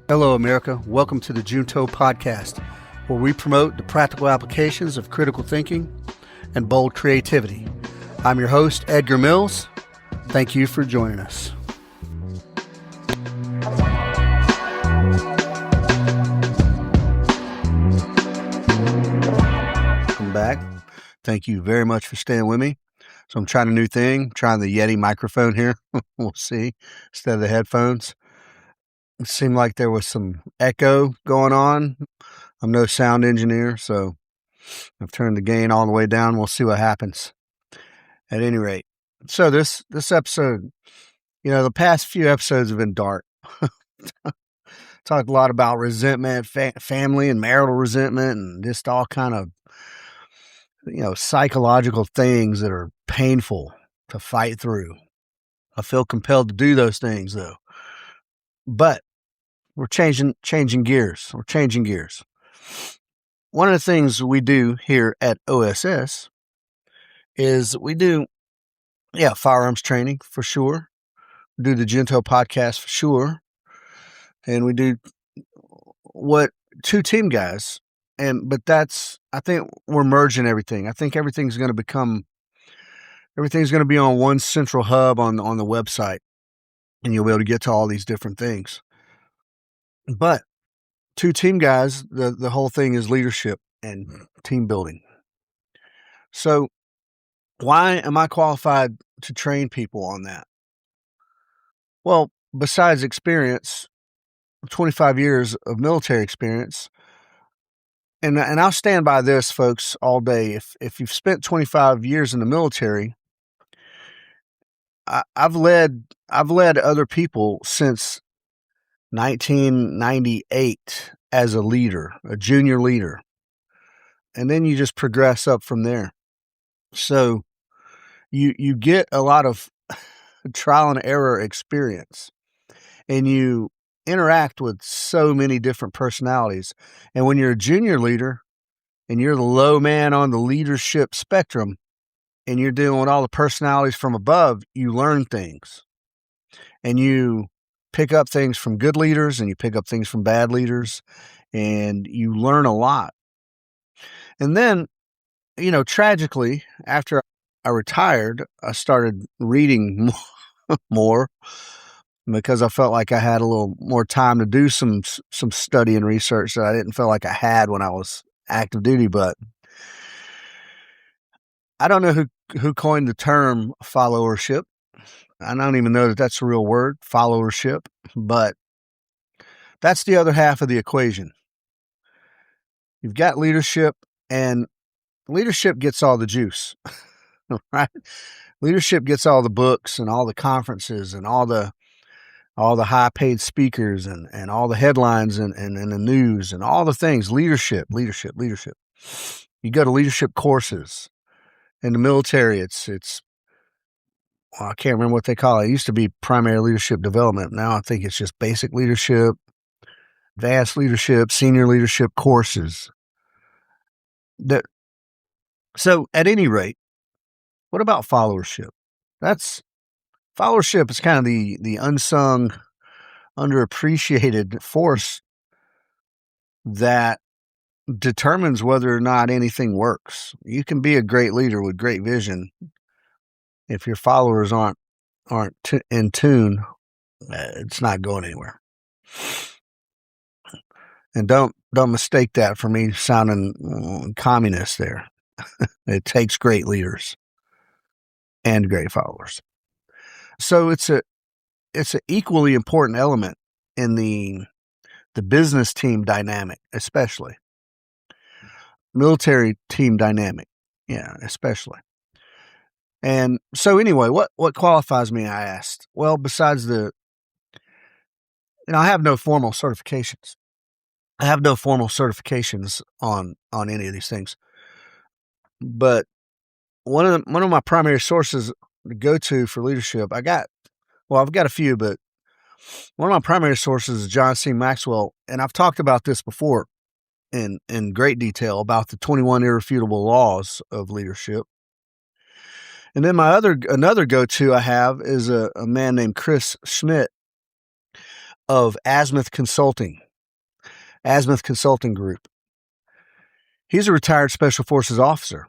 Hello, America. Welcome to the Junto Podcast, where we promote the practical applications of critical thinking and bold creativity. I'm your host, Edgar Mills. Thank you for joining us. Welcome back. Thank you very much for staying with me. So I'm trying a new thing, trying the Yeti microphone here. We'll see, instead of the headphones. It seemed like there was some echo going on. I'm no sound engineer, so I've turned the gain all the way down. We'll see what happens. At any rate, so this episode, the past few episodes have been dark. Talked a lot about resentment, family and marital resentment, and just all kind of, psychological things that are painful to fight through. I feel compelled to do those things, though. But we're changing gears. We're changing gears. One of the things we do here at OSS is we do, firearms training for sure. We do the Junto podcast for sure. And we do what two team guys. But I think we're merging everything. I think everything's going to be on one central hub on the website. And you'll be able to get to all these different things. But two team guys, the whole thing is leadership and team building. So why am I qualified to train people on that? Well, besides experience, 25 years of military experience, and I'll stand by this, folks, all day. If you've spent 25 years in the military, I've led other people since 1998 as a leader, a junior leader. And then you just progress up from there. So you get a lot of trial and error experience, and you interact with so many different personalities. And when you're a junior leader and you're the low man on the leadership spectrum and you're dealing with all the personalities from above, you learn things. And you pick up things from good leaders and you pick up things from bad leaders, and you learn a lot. And then, tragically, after I retired, I started reading more because I felt like I had a little more time to do some study and research that I didn't feel like I had when I was active duty. But I don't know who coined the term followership. I don't even know that that's a real word, followership, but that's the other half of the equation. You've got leadership, and leadership gets all the juice, right? Leadership gets all the books and all the conferences and all the high paid speakers and all the headlines and the news and all the things. Leadership. You go to leadership courses. In the military, I can't remember what they call it. It used to be primary leadership development. Now I think it's just basic leadership, advanced leadership, senior leadership courses. So at any rate, what about followership? Followership is kind of the unsung, underappreciated force that determines whether or not anything works. You can be a great leader with great vision. If your followers aren't in tune, it's not going anywhere. And don't mistake that for me sounding communist there. It takes great leaders and great followers. So it's an equally important element in the business team dynamic, especially military team dynamic. Yeah, especially. And so anyway, what qualifies me, I asked? Well, besides I have no formal certifications. I have no formal certifications on any of these things. But one of my primary sources to go to for leadership, I've got a few, but one of my primary sources is John C. Maxwell, and I've talked about this before in great detail about the 21 irrefutable laws of leadership. And then another go-to I have is a man named Chris Schmitt. of Azimuth Consulting Group. He's a retired Special Forces officer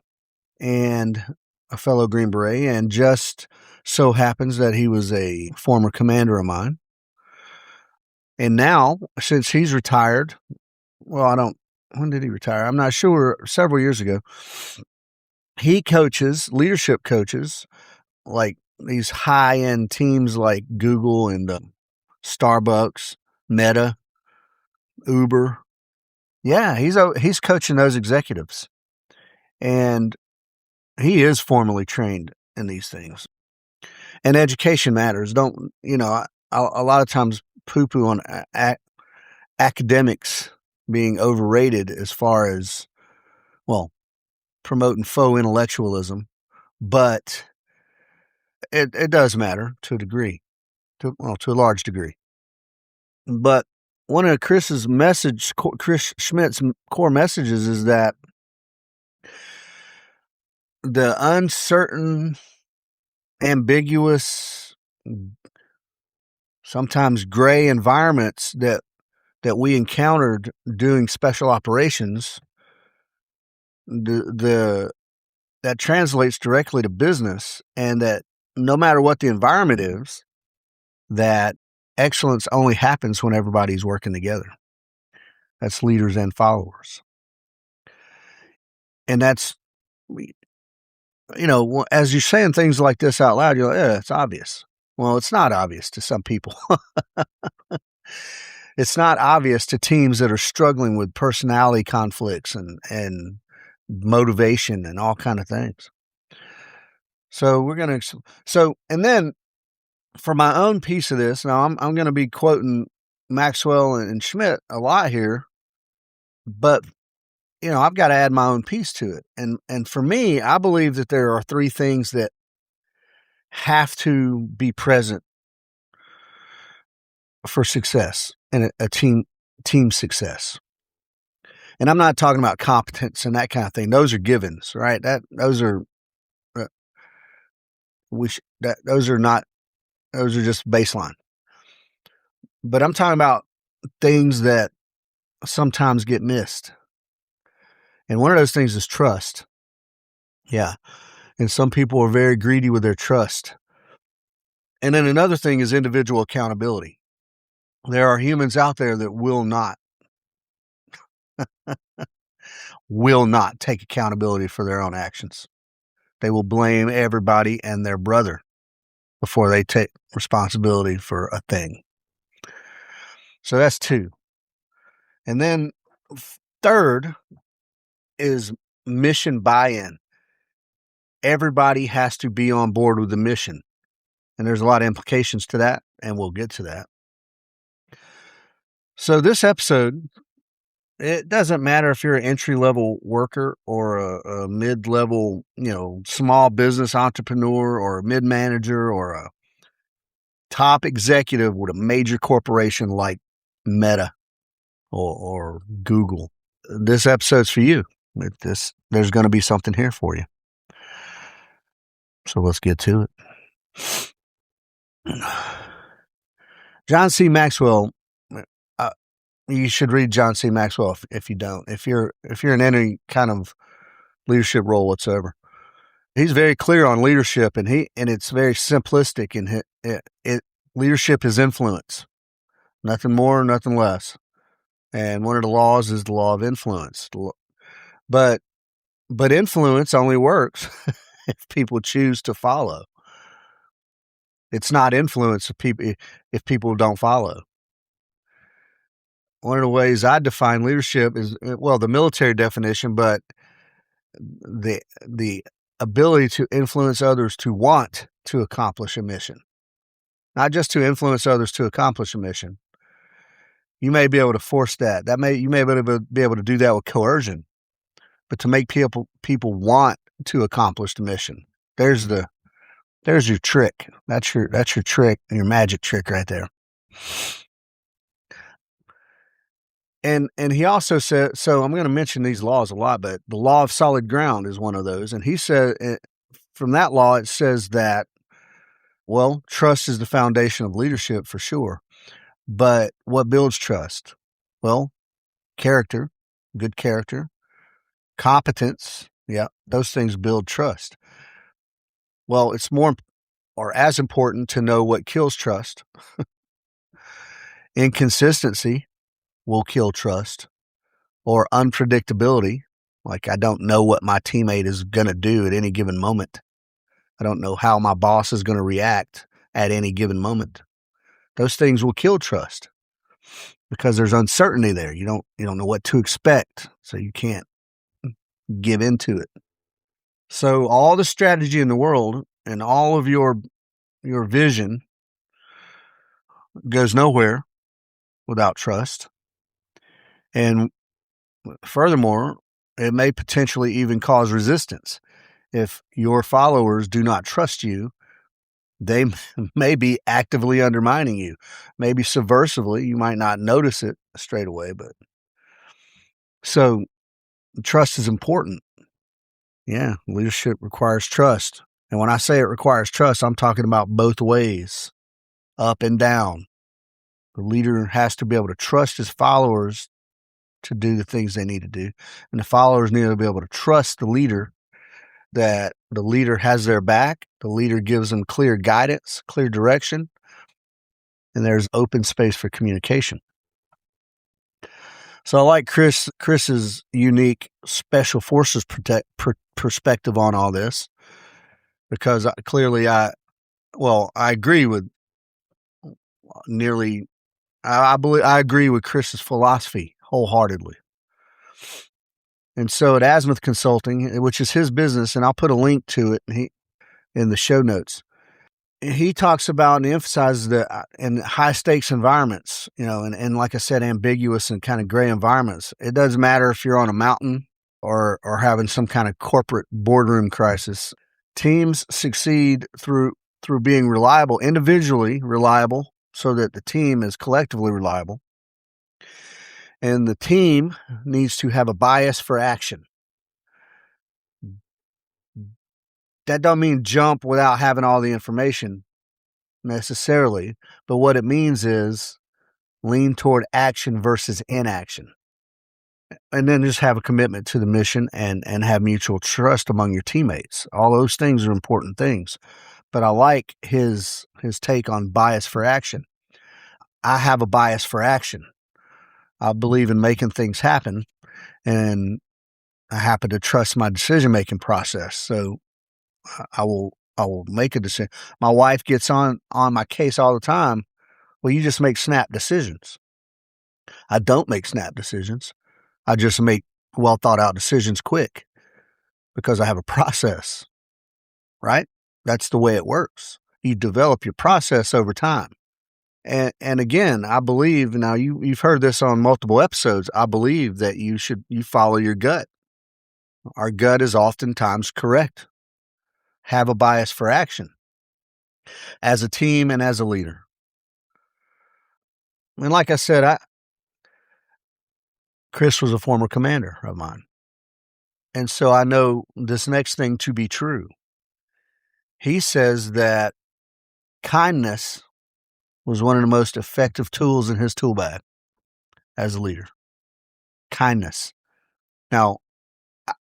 and a fellow Green Beret, and just so happens that he was a former commander of mine. And now, since he's retired, when did he retire? I'm not sure, several years ago. He coaches, leadership coaches, like these high-end teams like Google and Starbucks, Meta, Uber. Yeah, he's coaching those executives. And he is formally trained in these things. And education matters. A lot of times poo-poo on academics being overrated as far as, promoting faux intellectualism, but it does matter to a degree, to a large degree. But one of Chris Schmitt's core messages is that the uncertain, ambiguous, sometimes gray environments that we encountered doing special operations, that translates directly to business, and that no matter what the environment is, that excellence only happens when everybody's working together. That's leaders and followers. And that's, as you're saying things like this out loud, you're like, yeah, it's obvious. Well, it's not obvious to some people. It's not obvious to teams that are struggling with personality conflicts and motivation and all kind of things. So and then for my own piece of this, now I'm going to be quoting Maxwell and Schmitt a lot here, but I've got to add my own piece to it. And for me, I believe that there are three things that have to be present for success and a team success. And I'm not talking about competence and that kind of thing. Those are givens, right? Those are just baseline. But I'm talking about things that sometimes get missed. And one of those things is trust. Yeah. And some people are very greedy with their trust. And then another thing is individual accountability. There are humans out there that will not take accountability for their own actions. They will blame everybody and their brother before they take responsibility for a thing. So that's two. And then third is mission buy-in. Everybody has to be on board with the mission. And there's a lot of implications to that, and we'll get to that. So this episode, it doesn't matter if you're an entry-level worker or a mid-level, small business entrepreneur or a mid-manager or a top executive with a major corporation like Meta or Google. This episode's for you. There's going to be something here for you. So let's get to it. John C. Maxwell. You should read John C. Maxwell if you don't. If you're in any kind of leadership role whatsoever, he's very clear on leadership, and it's very simplistic. And leadership is influence, nothing more, nothing less. And one of the laws is the law of influence. But influence only works if people choose to follow. It's not influence if people don't follow. One of the ways I define leadership is, the military definition, but the ability to influence others to want to accomplish a mission. Not just to influence others to accomplish a mission. You may be able to force that. You may be able to do that with coercion, but to make people want to accomplish the mission. There's your trick. That's your trick, your magic trick right there. And he also said, so I'm going to mention these laws a lot, but the law of solid ground is one of those. And he said, from that law, it says that, trust is the foundation of leadership for sure. But what builds trust? Well, character, good character, competence. Yeah, those things build trust. Well, it's more or as important to know what kills trust. Inconsistency will kill trust, or unpredictability. Like, I don't know what my teammate is going to do at any given moment. I don't know how my boss is going to react at any given moment. Those things will kill trust because there's uncertainty there. You don't know what to expect, so you can't give into it. So all the strategy in the world and all of your vision goes nowhere without trust. And furthermore, it may potentially even cause resistance. If your followers do not trust you, they may be actively undermining you, maybe subversively. You might not notice it straight away, but so trust is important. Yeah, leadership requires trust. And when I say it requires trust, I'm talking about both ways, up and down. The leader has to be able to trust his followers to do the things they need to do. And the followers need to be able to trust the leader, that the leader has their back. The leader gives them clear guidance, clear direction, and there's open space for communication. So I like Chris's unique special forces perspective on all this, because clearly I agree with I agree with Chris's philosophy wholeheartedly. And so at Azimuth Consulting, which is his business, and I'll put a link to it in the show notes, he talks about and emphasizes that in high stakes environments, and like I said, ambiguous and kind of gray environments, it doesn't matter if you're on a mountain or having some kind of corporate boardroom crisis. Teams succeed through being reliable, individually reliable, so that the team is collectively reliable. And the team needs to have a bias for action. That don't mean jump without having all the information necessarily, but what it means is lean toward action versus inaction. And then just have a commitment to the mission and have mutual trust among your teammates. All those things are important things. But I like his take on bias for action. I have a bias for action. I believe in making things happen, and I happen to trust my decision-making process. So I will make a decision. My wife gets on my case all the time. Well, you just make snap decisions. I don't make snap decisions. I just make well thought out decisions quick because I have a process, right? That's the way it works. You develop your process over time. And again, I believe, now you've heard this on multiple episodes, I believe that you follow your gut. Our gut is oftentimes correct. Have a bias for action as a team and as a leader. And like I said, Chris was a former commander of mine. And so I know this next thing to be true. He says that kindness was one of the most effective tools in his tool bag as a leader. Kindness. Now,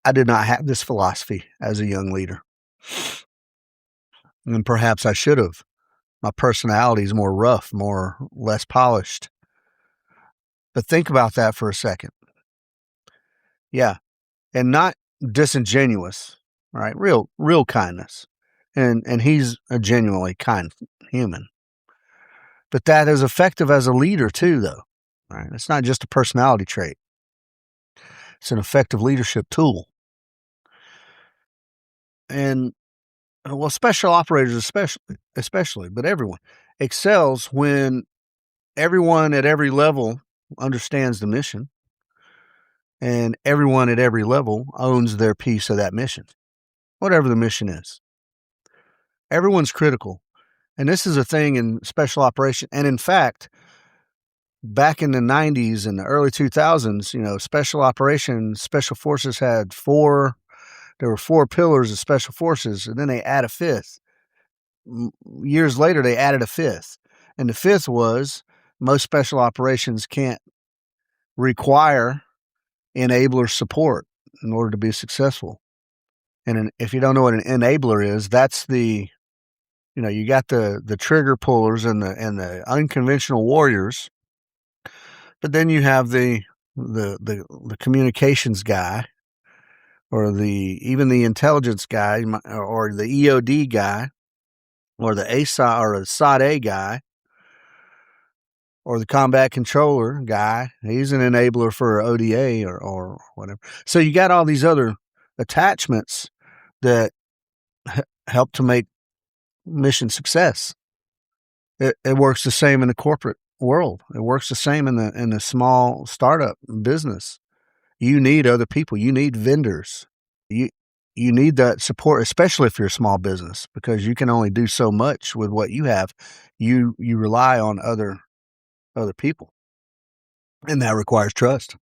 I did not have this philosophy as a young leader. And perhaps I should have. My personality is more rough, less polished. But think about that for a second. Yeah. And not disingenuous, right? Real kindness. And he's a genuinely kind human. But that is effective as a leader too, though. Right? It's not just a personality trait. It's an effective leadership tool. And well, special operators especially, but everyone excels when everyone at every level understands the mission, and everyone at every level owns their piece of that mission, whatever the mission is. Everyone's critical. And this is a thing in special operation. And in fact, back in the 90s and the early 2000s, special operations, special forces had there were 4 pillars of special forces, and then they add a 5th. Years later, they added a 5th. And the 5th was most special operations can't require enabler support in order to be successful. And if you don't know what an enabler is, that's you got the trigger pullers and the unconventional warriors, but then you have the communications guy, or even the intelligence guy, or the EOD guy, or the ASI or the SOD A guy, or the combat controller guy. He's an enabler for ODA or whatever. So you got all these other attachments that help to make mission success. It works the same in the corporate world. It works the same in the small startup business. You need other people. You need vendors. You need that support, especially if you're a small business, because you can only do so much with what you have. You rely on other people, and that requires trust.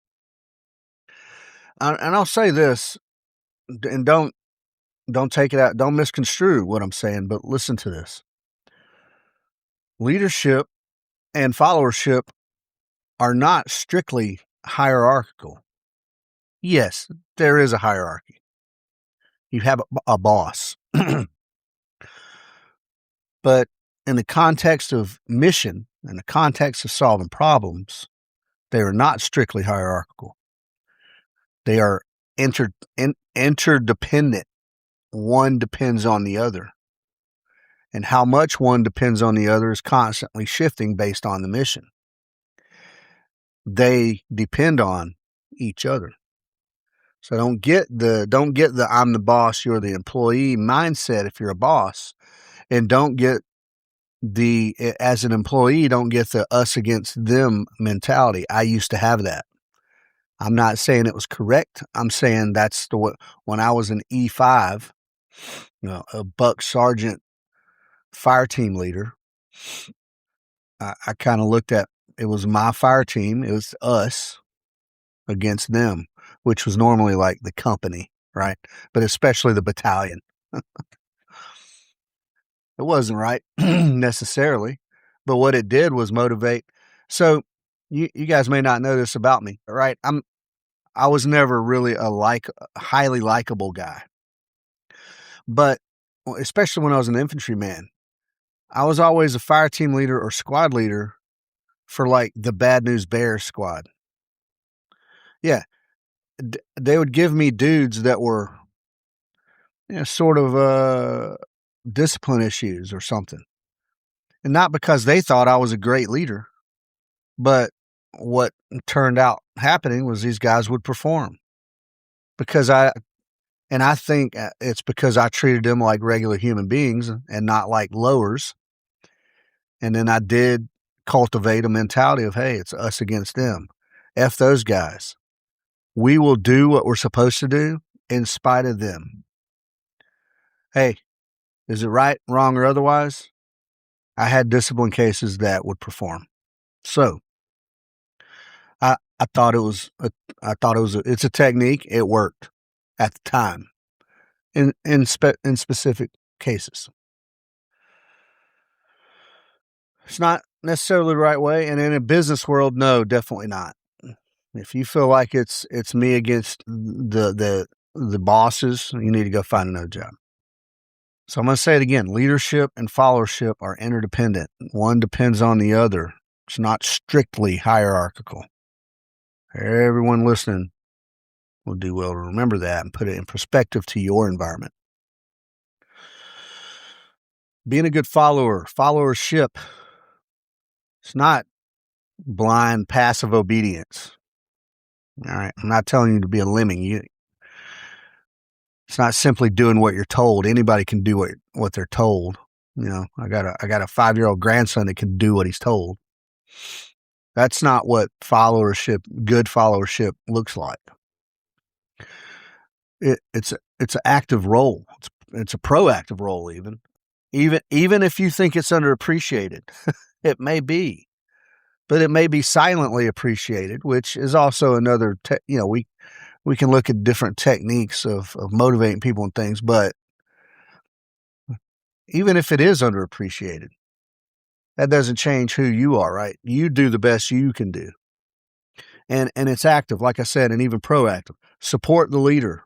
And I'll say this, and don't take it out, don't misconstrue what I'm saying, but listen to this. Leadership and followership are not strictly hierarchical. Yes, there is a hierarchy. You have a boss. But in the context of mission, in the context of solving problems, they are not strictly hierarchical. They are interdependent. One depends on the other. And how much one depends on the other is constantly shifting based on the mission. They depend on each other. So don't get the I'm the boss, you're the employee mindset if you're a boss. And don't get as an employee, don't get the us against them mentality. I used to have that. I'm not saying it was correct. I'm saying that's when I was an E5, a buck sergeant fire team leader, I kind of looked at, it was my fire team. It was us against them, which was normally like the company, right? But especially the battalion. It wasn't right necessarily, but what it did was motivate. So you guys may not know this about me, right? I was never really a highly likable guy, but especially when I was an infantryman, I was always a fire team leader or squad leader for like the Bad News Bears squad. Yeah. They would give me dudes that were sort of discipline issues or something. And not because they thought I was a great leader, but what turned out happening was these guys would perform. And I think it's because I treated them like regular human beings and not like lowers. And then I did cultivate a mentality of, hey, it's us against them. F those guys. We will do what we're supposed to do in spite of them. Hey, is it right, wrong, or otherwise? I had discipline cases that would perform. So I thought it's a technique. It worked at the time in specific cases. It's not necessarily the right way. And in a business world, no, definitely not. If you feel like it's me against the bosses, you need to go find another job. So I'm going to say it again. Leadership and followership are interdependent. One depends on the other. It's not strictly hierarchical. Everyone listening will do well to remember that and put it in perspective to your environment. Being a good followership, it's not blind, passive obedience. All right. I'm not telling you to be a lemming. It's not simply doing what you're told. Anybody can do what they're told. I got a 5-year-old grandson that can do what he's told. That's not what good followership looks like. It's an active role. It's a proactive role even if you think it's underappreciated. It may be, but it may be silently appreciated, which is also another, we can look at different techniques of motivating people and things, but even if it is underappreciated, That doesn't change who you are, right? You do the best you can do. And it's active, like I said, and even proactive. Support the leader.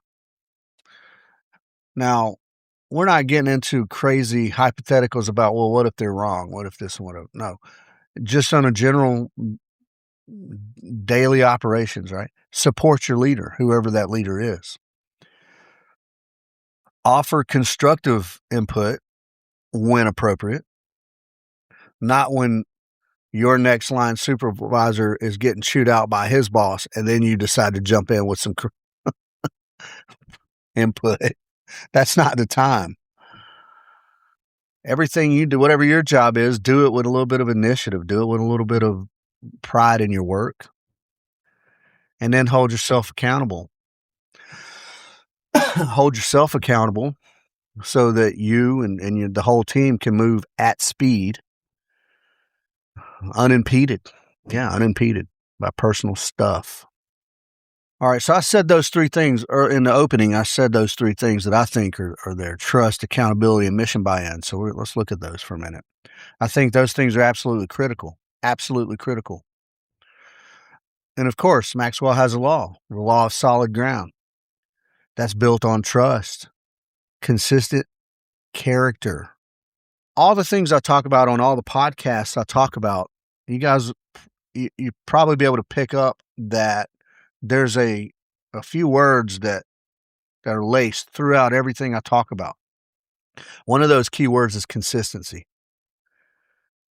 Now, we're not getting into crazy hypotheticals about, well, what if they're wrong? What if this and what if, no. Just on a general daily operations, right? Support your leader, whoever that leader is. Offer constructive input when appropriate, not when your next line supervisor is getting chewed out by his boss and then you decide to jump in with some input. That's not the time. Everything you do, whatever your job is, do it with a little bit of initiative, do it with a little bit of pride in your work, and then hold yourself accountable. Hold yourself accountable so that you and the whole team can move at speed, unimpeded. Yeah, unimpeded by personal stuff. All right, so I said those three things, or in the opening, I said those three things that I think are there: trust, accountability, and mission buy-in. So let's look at those for a minute. I think those things are absolutely critical, absolutely critical. And of course, Maxwell has a law, the law of solid ground. That's built on trust, consistent character. All the things I talk about on all the podcasts I talk about, you guys, you probably be able to pick up that there's a few words that are laced throughout everything I talk about. One of those key words is consistency.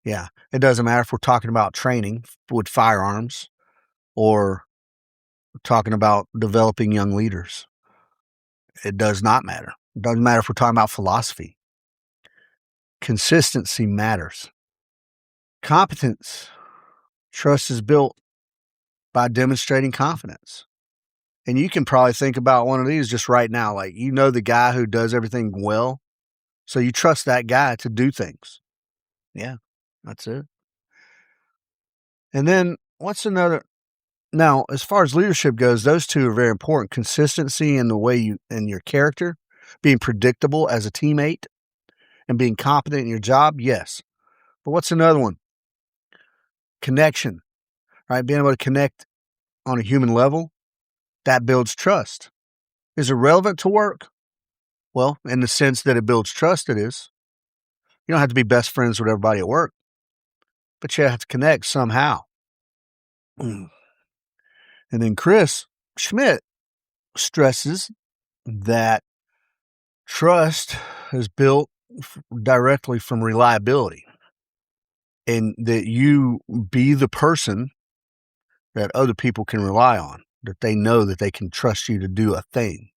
Yeah, it doesn't matter if we're talking about training with firearms or talking about developing young leaders. It does not matter. It doesn't matter if we're talking about philosophy. Consistency matters. Competence. Trust is built by demonstrating confidence. And you can probably think about one of these just right now. Like, you know, the guy who does everything well. So you trust that guy to do things. Yeah, that's it. And then what's another? Now, as far as leadership goes, those two are very important. Consistency in the way you, in your character, being predictable as a teammate, and being competent in your job. Yes. But what's another one? Connection, right? Being able to connect on a human level, that builds trust. Is it relevant to work? Well, in the sense that it builds trust, it is. You don't have to be best friends with everybody at work, but you have to connect somehow. And then Chris Schmitt stresses that trust is built directly from reliability, and that you be the person that other people can rely on, that they know that they can trust you to do a thing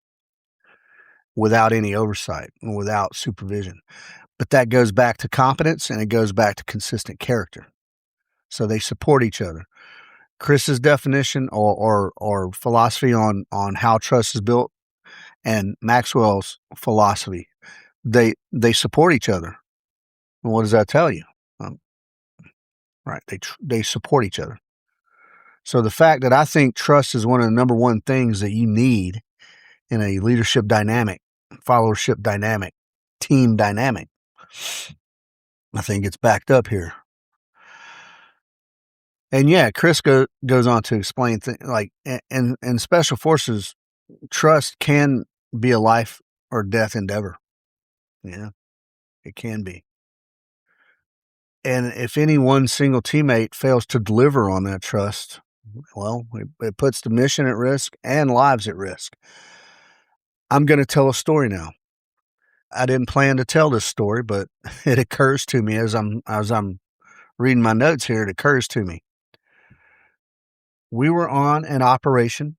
without any oversight and without supervision. But that goes back to competence, and it goes back to consistent character. So they support each other. Chris's definition or philosophy on how trust is built, and Maxwell's philosophy, they support each other. And what does that tell you? Right, they support each other. So the fact that I think trust is one of the number one things that you need in a leadership dynamic, followership dynamic, team dynamic, I think it's backed up here. And yeah, Chris goes on to explain things like in special forces, trust can be a life or death endeavor. Yeah, it can be. And if any one single teammate fails to deliver on that trust, well, it puts the mission at risk and lives at risk. I'm going to tell a story now. I didn't plan to tell this story, but it occurs to me as I'm reading my notes here. It occurs to me. We were on an operation,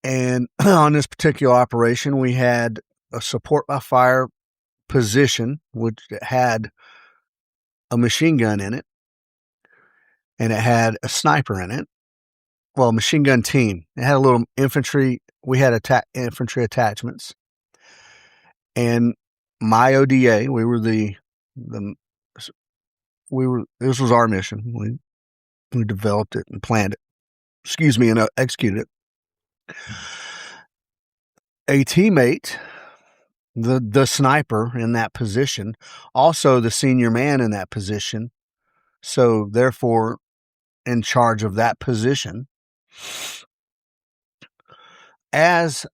and on this particular operation, we had a support by fire position, which had a machine gun in it, and it had a sniper in it. Well, machine gun team. It had a little infantry. We had infantry attachments, and my ODA. We were this was our mission. We developed it and planned it. And executed it. A teammate the sniper in that position, also the senior man in that position. So therefore, in charge of that position. As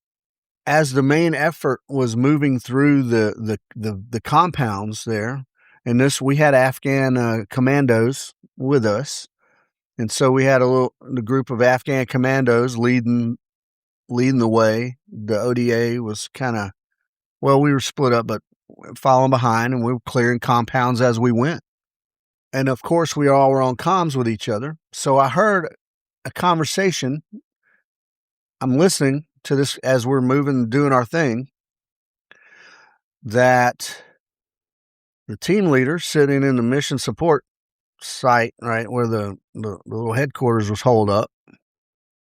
the main effort was moving through the compounds there, and we had Afghan commandos with us, and so we had the group of Afghan commandos leading the way. The ODA was kind of, well, we were split up, but following behind, and we were clearing compounds as we went. And of course, we all were on comms with each other. So I heard a conversation. I'm listening to this as we're moving, doing our thing, that the team leader sitting in the mission support site, right where the little headquarters was holed up,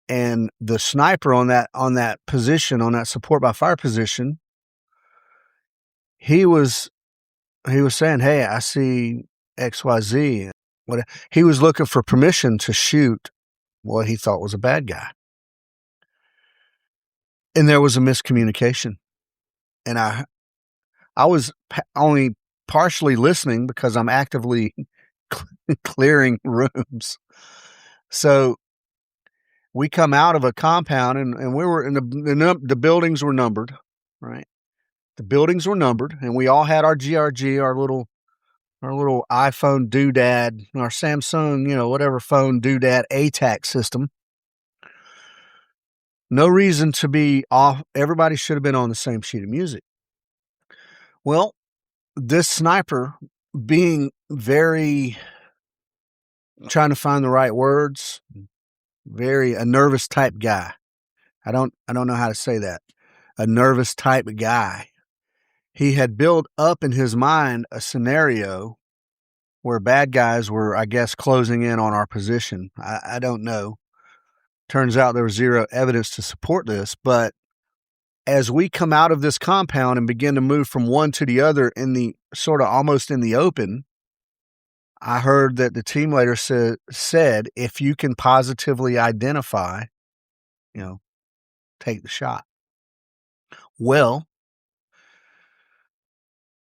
and the sniper on that position, on that support by fire position, he was saying, "Hey, I see XYZ." He was looking for permission to shoot what he thought was a bad guy. And there was a miscommunication. And I was only partially listening because I'm actively clearing rooms. So we come out of a compound, and we were in the buildings were numbered, right? The buildings were numbered, and we all had our GRG, our little iPhone doodad, our Samsung, whatever phone doodad ATAC system. No reason to be off. Everybody should have been on the same sheet of music. Well, this sniper, being very, trying to find the right words, a nervous type guy. I don't know how to say that. A nervous type guy. He had built up in his mind a scenario where bad guys were, I guess, closing in on our position. I don't know. Turns out there was zero evidence to support this, but as we come out of this compound and begin to move from one to the other in the sort of almost in the open, I heard that the team leader said, if you can positively identify, take the shot. Well,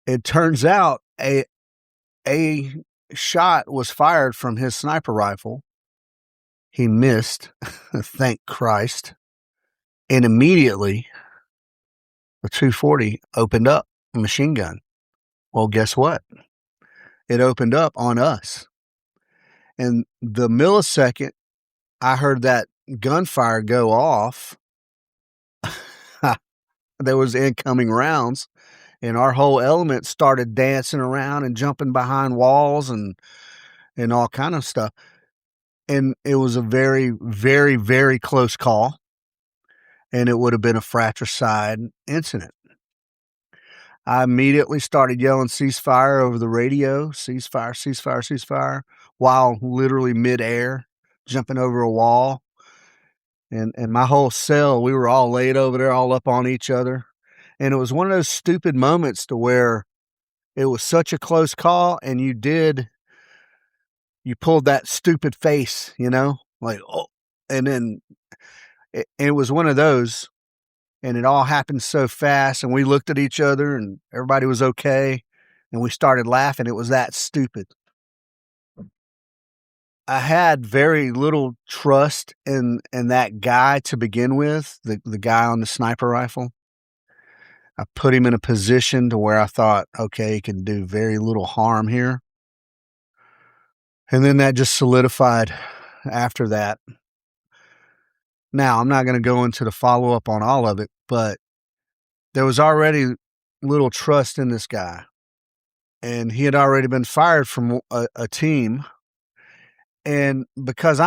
it turns out a shot was fired from his sniper rifle. He missed, thank Christ. And immediately, the 240 opened up, a machine gun. Well, guess what? It opened up on us. And the millisecond I heard that gunfire go off, there was incoming rounds, and our whole element started dancing around and jumping behind walls and all kind of stuff. And it was a very, very, very close call, and it would have been a fratricide incident. I immediately started yelling ceasefire over the radio, ceasefire, ceasefire, ceasefire, while literally midair, jumping over a wall. And my whole cell, we were all laid over there, all up on each other. And it was one of those stupid moments to where it was such a close call, and you pulled that stupid face, like, oh, and then it was one of those, and it all happened so fast, and we looked at each other, and everybody was okay, and we started laughing. It was that stupid. I had very little trust in that guy to begin with, the guy on the sniper rifle. I put him in a position to where I thought, okay, he can do very little harm here. And then that just solidified after that. Now, I'm not going to go into the follow-up on all of it, but there was already little trust in this guy. And he had already been fired from a team. And because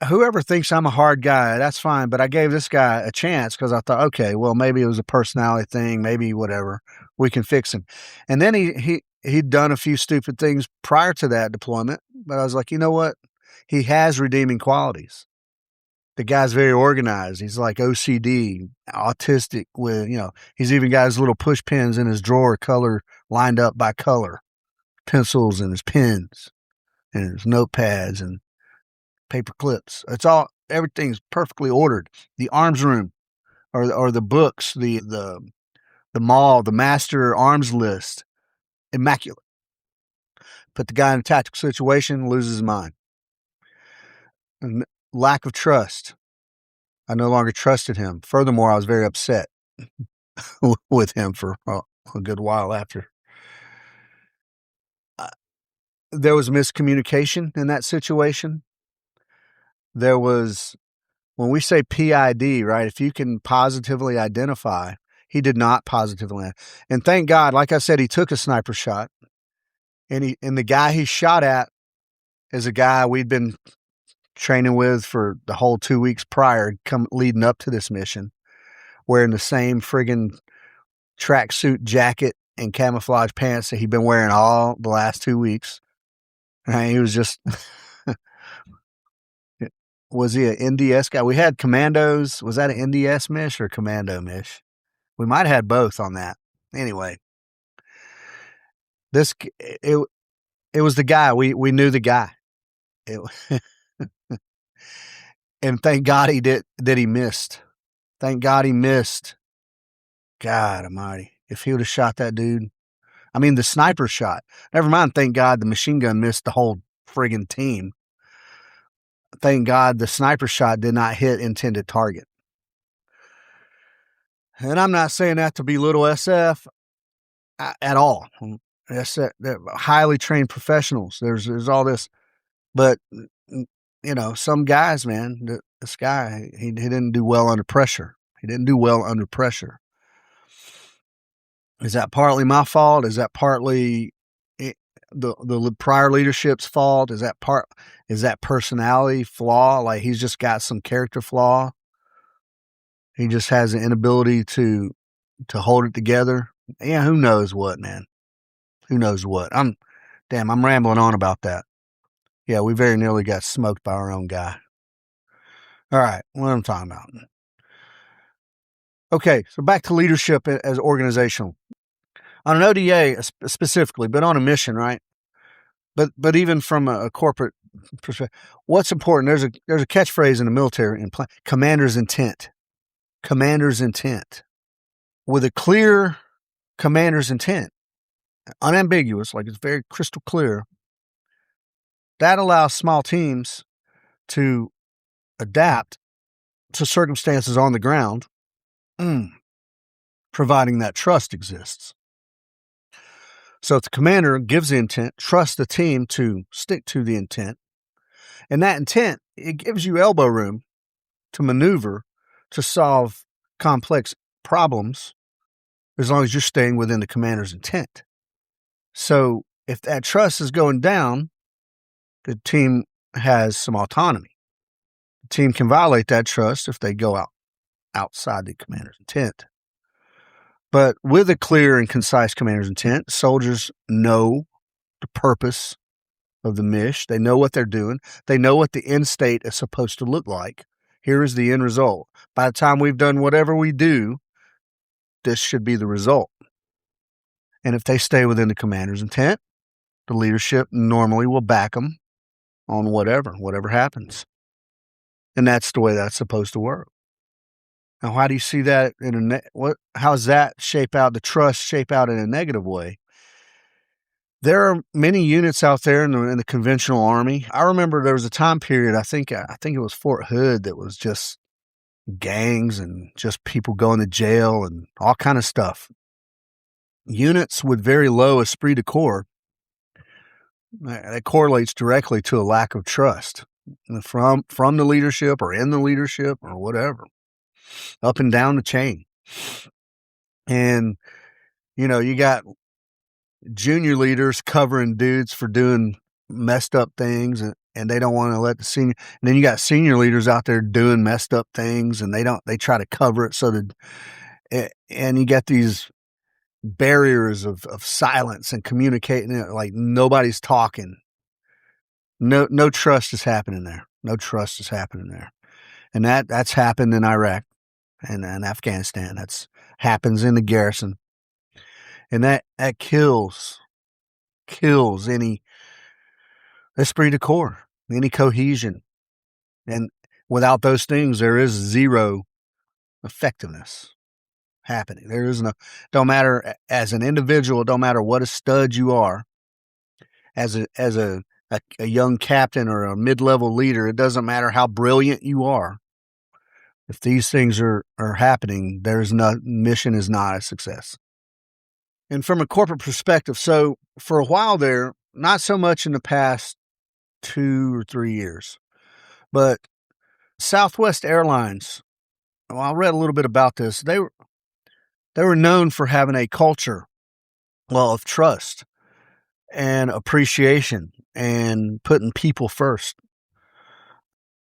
whoever thinks I'm a hard guy, that's fine. But I gave this guy a chance because I thought, okay, well, maybe it was a personality thing, maybe whatever, we can fix him. And then he'd done a few stupid things prior to that deployment, but I was like, you know what? He has redeeming qualities. The guy's very organized. He's like OCD, autistic with, he's even got his little push pins in his drawer, color lined up by color, pencils and his pens and his notepads and paper clips. Everything's perfectly ordered. The arms room, or the books, the maul, the master arms list, immaculate. Put the guy in a tactical situation, loses his mind. And lack of trust. I no longer trusted him. Furthermore, I was very upset with him for a good while after. There was miscommunication in that situation. There was, when we say PID, right, if you can positively identify, he did not positively. And thank God, like I said, he took a sniper shot. And the guy he shot at is a guy we'd been training with for the whole 2 weeks prior, leading up to this mission, wearing the same friggin' tracksuit jacket and camouflage pants that he'd been wearing all the last 2 weeks. And he was just, was he an NDS guy? We had commandos. Was that an NDS mish or commando mish? We might have had both on that. Anyway, it was the guy. We knew the guy. And thank God he missed. Thank God he missed. God almighty. If he would have shot that dude, I mean, the sniper shot. Never mind, thank God the machine gun missed the whole friggin' team. Thank God the sniper shot did not hit intended target. And I'm not saying that to belittle SF at all. They're highly trained professionals. There's all this. But, you know, some guys, man, this guy, he didn't do well under pressure. He didn't do well under pressure. Is that partly my fault? Is that partly the prior leadership's fault? Is that personality flaw? Like he's just got some character flaw. He just has an inability to hold it together. Yeah, who knows what, man? Who knows what? I'm rambling on about that. Yeah, we very nearly got smoked by our own guy. All right, what I'm talking about. Okay, so back to leadership as organizational. On an ODA specifically, but on a mission, right? But even from a corporate perspective, what's important? There's a catchphrase in the military in commander's intent. Commander's intent. With a clear commander's intent, unambiguous, like it's very crystal clear, that allows small teams to adapt to circumstances on the ground, providing that trust exists. So if the commander gives the intent, trust the team to stick to the intent, and that intent, it gives you elbow room to maneuver to solve complex problems as long as you're staying within the commander's intent. So if that trust is going down, the team has some autonomy. The team can violate that trust if they go outside the commander's intent. But with a clear and concise commander's intent, soldiers know the purpose of the mish. They know what they're doing. They know what the end state is supposed to look like. Here is the end result. By the time we've done whatever we do, this should be the result. And if they stay within the commander's intent, the leadership normally will back them on whatever happens. And that's the way that's supposed to work. Now, how do you see that how does that the trust shape out in a negative way? There are many units out there in the conventional army. I remember there was a time period, I think it was Fort Hood, that was just gangs and just people going to jail and all kind of stuff. Units with very low esprit de corps, that correlates directly to a lack of trust from the leadership or in the leadership or whatever, up and down the chain. And, you know, you got junior leaders covering dudes for doing messed up things, and they don't want to let the senior. And then you got senior leaders out there doing messed up things, and they try to cover it so that, and you get these barriers of silence and communicating, like nobody's talking. No trust is happening there. No trust is happening there. And that's happened in Iraq and Afghanistan. That's happens in the garrison. And that kills any esprit de corps, any cohesion. And without those things, there is zero effectiveness happening. There is no, don't matter as an individual, don't matter what a stud you are, as a young captain or a mid-level leader, it doesn't matter how brilliant you are. If these things are happening, mission is not a success. And from a corporate perspective, so for a while there, not so much in the past 2 or 3 years, but Southwest Airlines, well, I read a little bit about this. They were known for having a culture, of trust and appreciation and putting people first.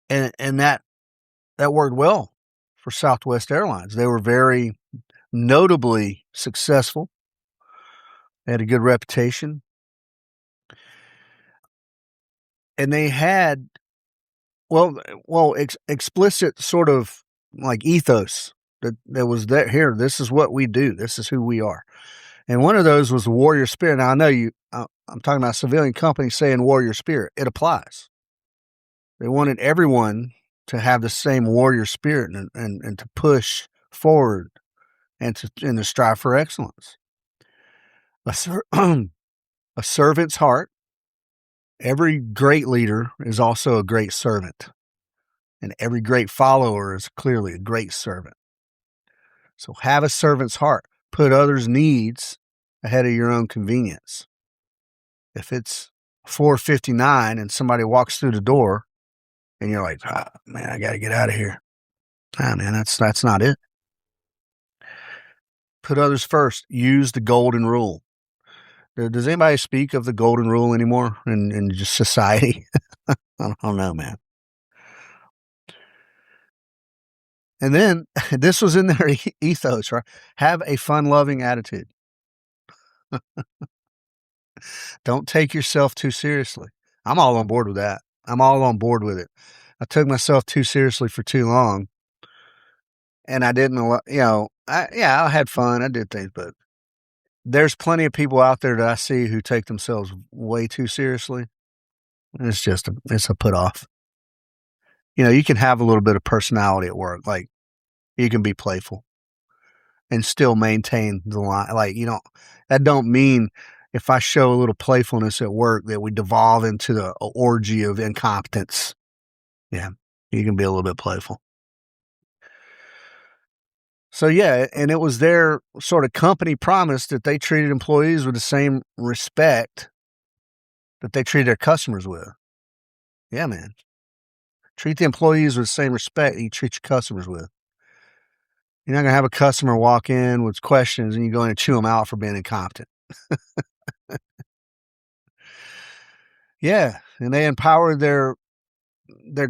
And that worked well for Southwest Airlines. They were very notably successful. They had a good reputation. And they had, explicit sort of like ethos that was there. Here, this is what we do. This is who we are. And one of those was the warrior spirit. Now, I know I'm talking about a civilian company saying warrior spirit. It applies. They wanted everyone to have the same warrior spirit and to push forward and to strive for excellence. A servant's heart. Every great leader is also a great servant, and every great follower is clearly a great servant. So have a servant's heart. Put others' needs ahead of your own convenience. If it's 4:59 and somebody walks through the door and you're like, man, I got to get out of here. Man, that's not it. Put others first. Use the golden rule. Does anybody speak of the golden rule anymore in just society? I don't know, man. And then this was in their ethos, right? Have a fun-loving attitude. Don't take yourself too seriously. I'm all on board with that. I'm all on board with it. I took myself too seriously for too long. And I didn't, I had fun. I did things, but there's plenty of people out there that I see who take themselves way too seriously. It's a put off. You can have a little bit of personality at work. Like, you can be playful and still maintain the line. Like, that don't mean if I show a little playfulness at work that we devolve into the orgy of incompetence. Yeah, you can be a little bit playful. So, yeah, and it was their sort of company promise that they treated employees with the same respect that they treat their customers with. Yeah, man. Treat the employees with the same respect that you treat your customers with. You're not going to have a customer walk in with questions and you go in and chew them out for being incompetent. Yeah, and they empowered their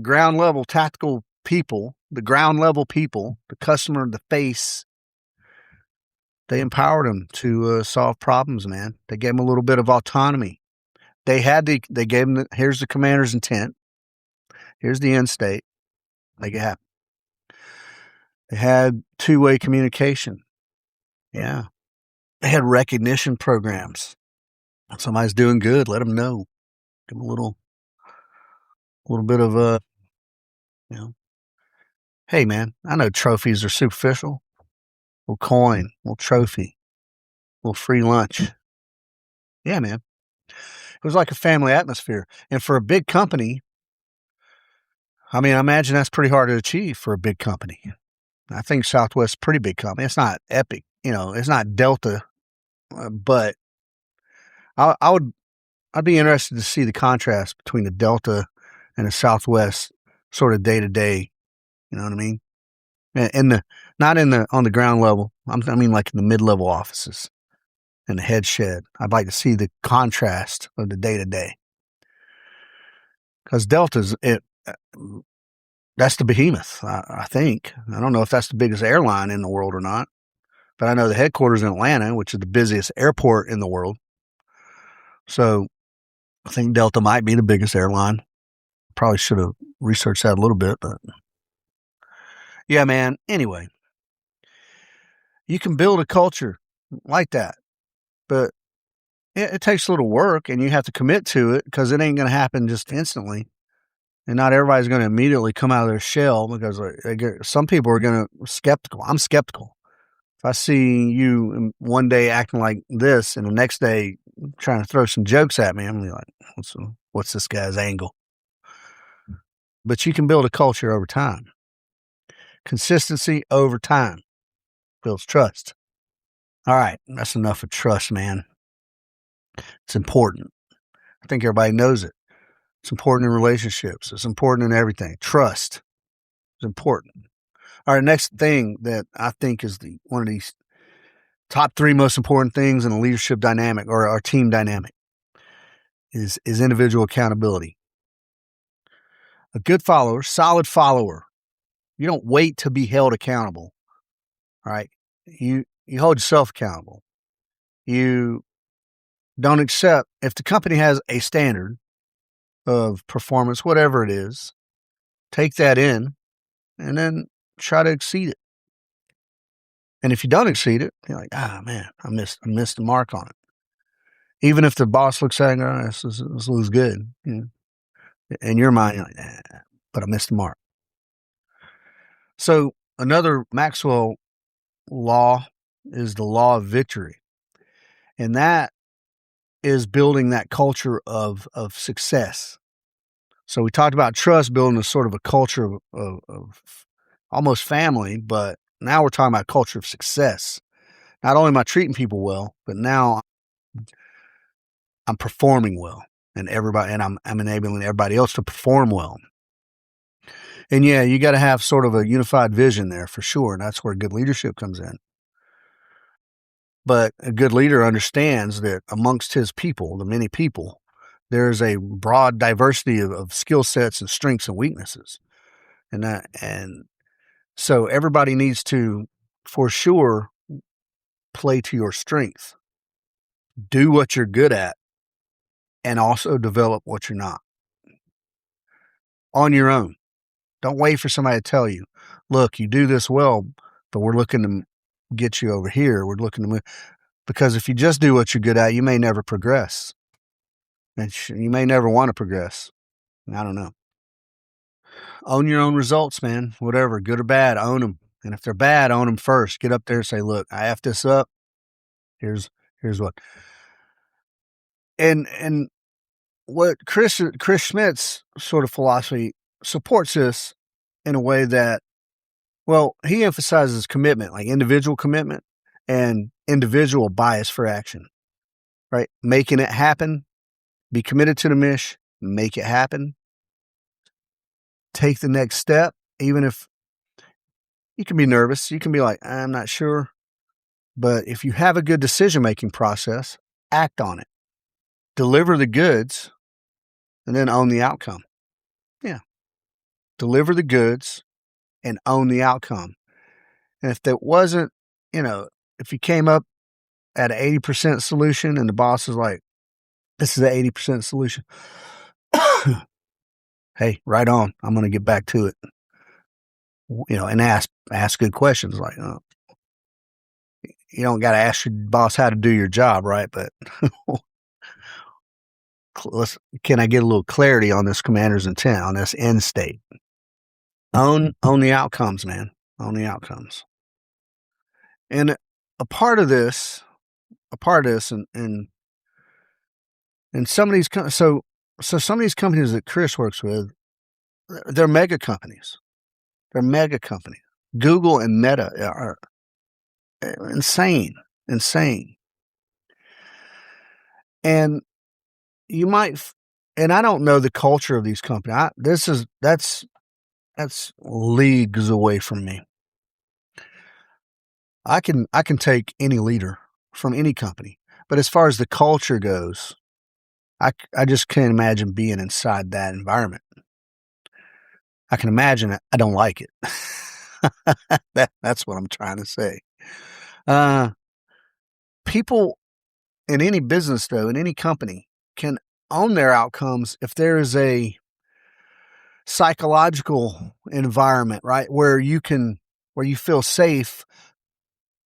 ground level tactical people, the ground level people, the customer, the face. They empowered them to solve problems, man. They gave them a little bit of autonomy. They gave them, here's the commander's intent. Here's the end state. Make it happen. They had two-way communication. Yeah. They had recognition programs. If somebody's doing good, let them know. Give them a little bit of hey, man, I know trophies are superficial. Little coin, little trophy, little free lunch. Yeah, man. It was like a family atmosphere. And for a big company, I imagine that's pretty hard to achieve for a big company. I think Southwest's a pretty big company. It's not Epic, it's not Delta, but I'd be interested to see the contrast between the Delta and the Southwest sort of day to day. You know what I mean? Not on the ground level. I mean, like in the mid-level offices and the head shed. I'd like to see the contrast of the day to day. Because Delta's that's the behemoth, I think. I don't know if that's the biggest airline in the world or not, but I know the headquarters in Atlanta, which is the busiest airport in the world. So I think Delta might be the biggest airline. Probably should have researched that a little bit, but yeah, man. Anyway, you can build a culture like that, but it takes a little work and you have to commit to it because it ain't going to happen just instantly. And not everybody's going to immediately come out of their shell, because some people are going to skeptical. I'm skeptical. If I see you one day acting like this and the next day trying to throw some jokes at me, I'm like, what's this guy's angle? But you can build a culture over time. Consistency over time builds trust. All right, that's enough of trust, man. It's important. I think everybody knows it. It's important in relationships. It's important in everything. Trust is important. All right, next thing that I think is one of these top 3 most important things in a leadership dynamic or our team dynamic is individual accountability. A good follower, solid follower, you don't wait to be held accountable. All right, you hold yourself accountable. You don't accept, if the company has a standard of performance, whatever it is, take that in and then try to exceed it. And if you don't exceed it, you're like, man, I missed the mark on it. Even if the boss looks at it, this looks good. You know? In your mind, you're like, but I missed the mark. So another Maxwell law is the law of victory. And that is building that culture of success. So we talked about trust, building a sort of a culture of almost family, but now we're talking about a culture of success. Not only am I treating people well, but now I'm performing well, and I'm enabling everybody else to perform well. And yeah, you got to have sort of a unified vision there for sure. And that's where good leadership comes in. But a good leader understands that amongst his people, the many people, there's a broad diversity of skill sets and strengths and weaknesses. And so everybody needs to, for sure, play to your strength. Do what you're good at, and also develop what you're not. On your own. Don't wait for somebody to tell you, look, you do this well, but we're looking to get you over here. We're looking to move. Because if you just do what you're good at, you may never progress. And you may never want to progress. I don't know. Own your own results, man. Whatever, good or bad, own them. And if they're bad, own them first. Get up there and say, look, I effed this up. Here's what. And what Chris Schmitt's sort of philosophy supports this in a way that, well, he emphasizes commitment, like individual commitment and individual bias for action, right? Making it happen, be committed to the mission, make it happen, take the next step, even if you can be nervous, you can be like, I'm not sure. But if you have a good decision-making process, act on it, deliver the goods, and then own the outcome. Yeah. Deliver the goods and own the outcome. And if that wasn't, if you came up at an 80% solution and the boss is like, this is an 80% solution. Hey, right on. I'm going to get back to it. And ask good questions like, you don't got to ask your boss how to do your job, right? But can I get a little clarity on this commander's intent, on this end state? Own the outcomes, man. Own the outcomes. And a part of this, and some of these, so some of these companies that Chris works with, they're mega companies. They're mega companies. Google and Meta are insane. And you might, and I don't know the culture of these companies. That's leagues away from me. I can take any leader from any company, but as far as the culture goes, I just can't imagine being inside that environment. I can imagine it. I don't like it. That's what I'm trying to say. People in any business, though, in any company, can own their outcomes if there is a psychological environment, right, where you feel safe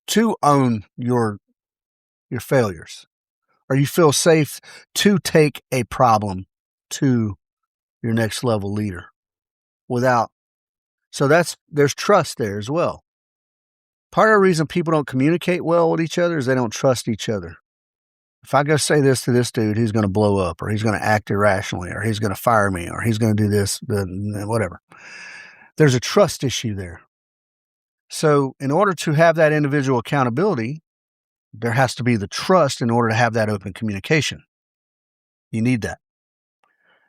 to own your failures, or you feel safe to take a problem to your next level leader. So there's trust there as well. Part of the reason people don't communicate well with each other is they don't trust each other. If I go say this to this dude, he's going to blow up, or he's going to act irrationally, or he's going to fire me, or he's going to do this, whatever. There's a trust issue there. So in order to have that individual accountability, there has to be the trust in order to have that open communication. You need that.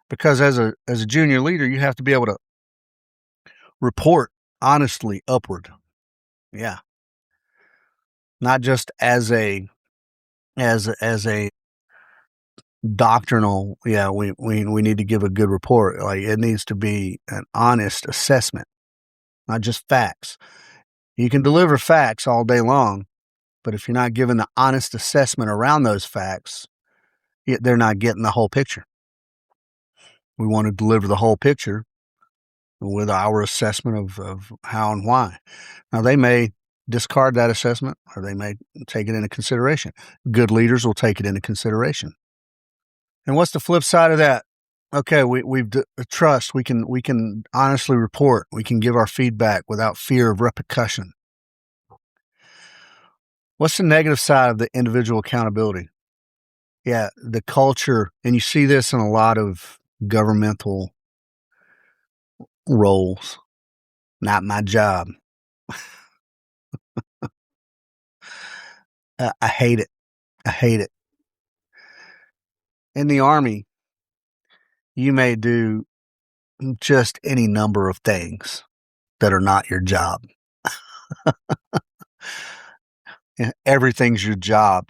Because as a junior leader, you have to be able to report honestly upward. Yeah. Not just as a doctrinal, yeah, we need to give a good report. Like, it needs to be an honest assessment, not just facts. You can deliver facts all day long, but if you're not giving the honest assessment around those facts, they're not getting the whole picture. We want to deliver the whole picture with our assessment of how and why. Now, they may discard that assessment, or they may take it into consideration. Good leaders will take it into consideration. And what's the flip side of that? Okay, we've trust. We can honestly report. We can give our feedback without fear of repercussion. What's the negative side of the individual accountability? Yeah, the culture, and you see this in a lot of governmental roles. Not my job. I hate it. I hate it. In the Army, you may do just any number of things that are not your job. Everything's your job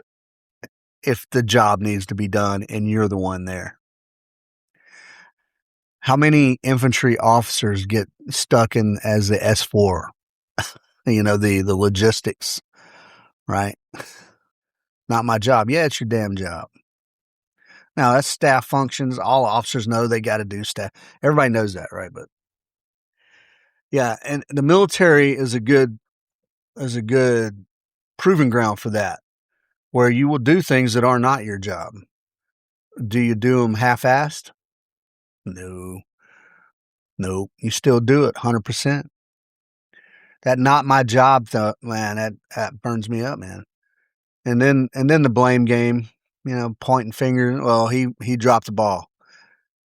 if the job needs to be done and you're the one there. How many infantry officers get stuck in as the S4? The logistics, right? Not my job. Yeah, it's your damn job. Now, that's staff functions. All officers know they got to do staff. Everybody knows that, right? But yeah, and the military is a good proving ground for that, where you will do things that are not your job. Do you do them half-assed? No. You still do it 100%. That not my job, though, man, that burns me up, man. And then the blame game, pointing fingers. Well, he dropped the ball.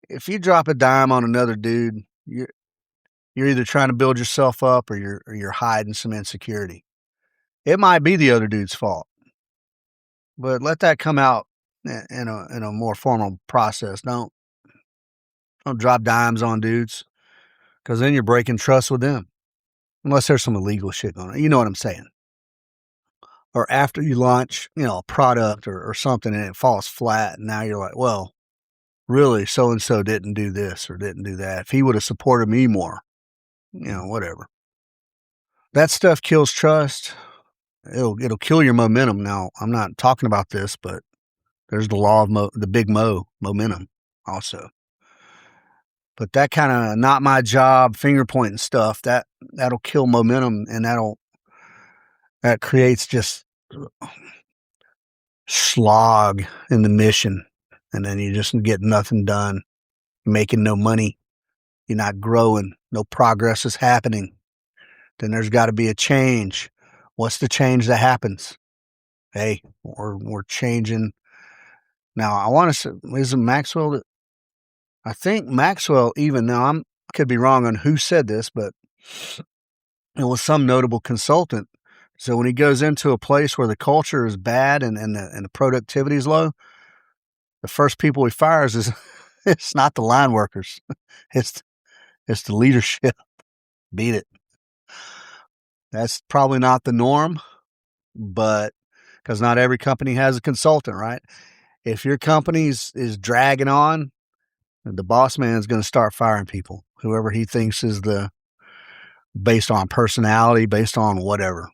If you drop a dime on another dude, you're either trying to build yourself up, or you're hiding some insecurity. It might be the other dude's fault, but let that come out in a more formal process. Don't drop dimes on dudes, because then you're breaking trust with them, unless there's some illegal shit going on. You know what I'm saying? Or after you launch, a product or something, and it falls flat, and now you're like, well, really, so-and-so didn't do this or didn't do that. If he would have supported me more, whatever. That stuff kills trust. It'll kill your momentum. Now, I'm not talking about this, but there's the law of the big momentum also. But that kind of not my job, finger pointing stuff, that'll kill momentum, and that creates just slog in the mission. And then you just get nothing done, making no money. You're not growing. No progress is happening. Then there's got to be a change. What's the change that happens? Hey, we're changing. Now, I want to say, isn't Maxwell? I think Maxwell, even now, I could be wrong on who said this, but it was some notable consultant. So when he goes into a place where the culture is bad and the productivity is low, the first people he fires is it's not the line workers, it's the leadership. Beat it. That's probably not the norm, but because not every company has a consultant, right? If your company is dragging on, the boss man is going to start firing people, whoever he thinks is based on personality, based on whatever.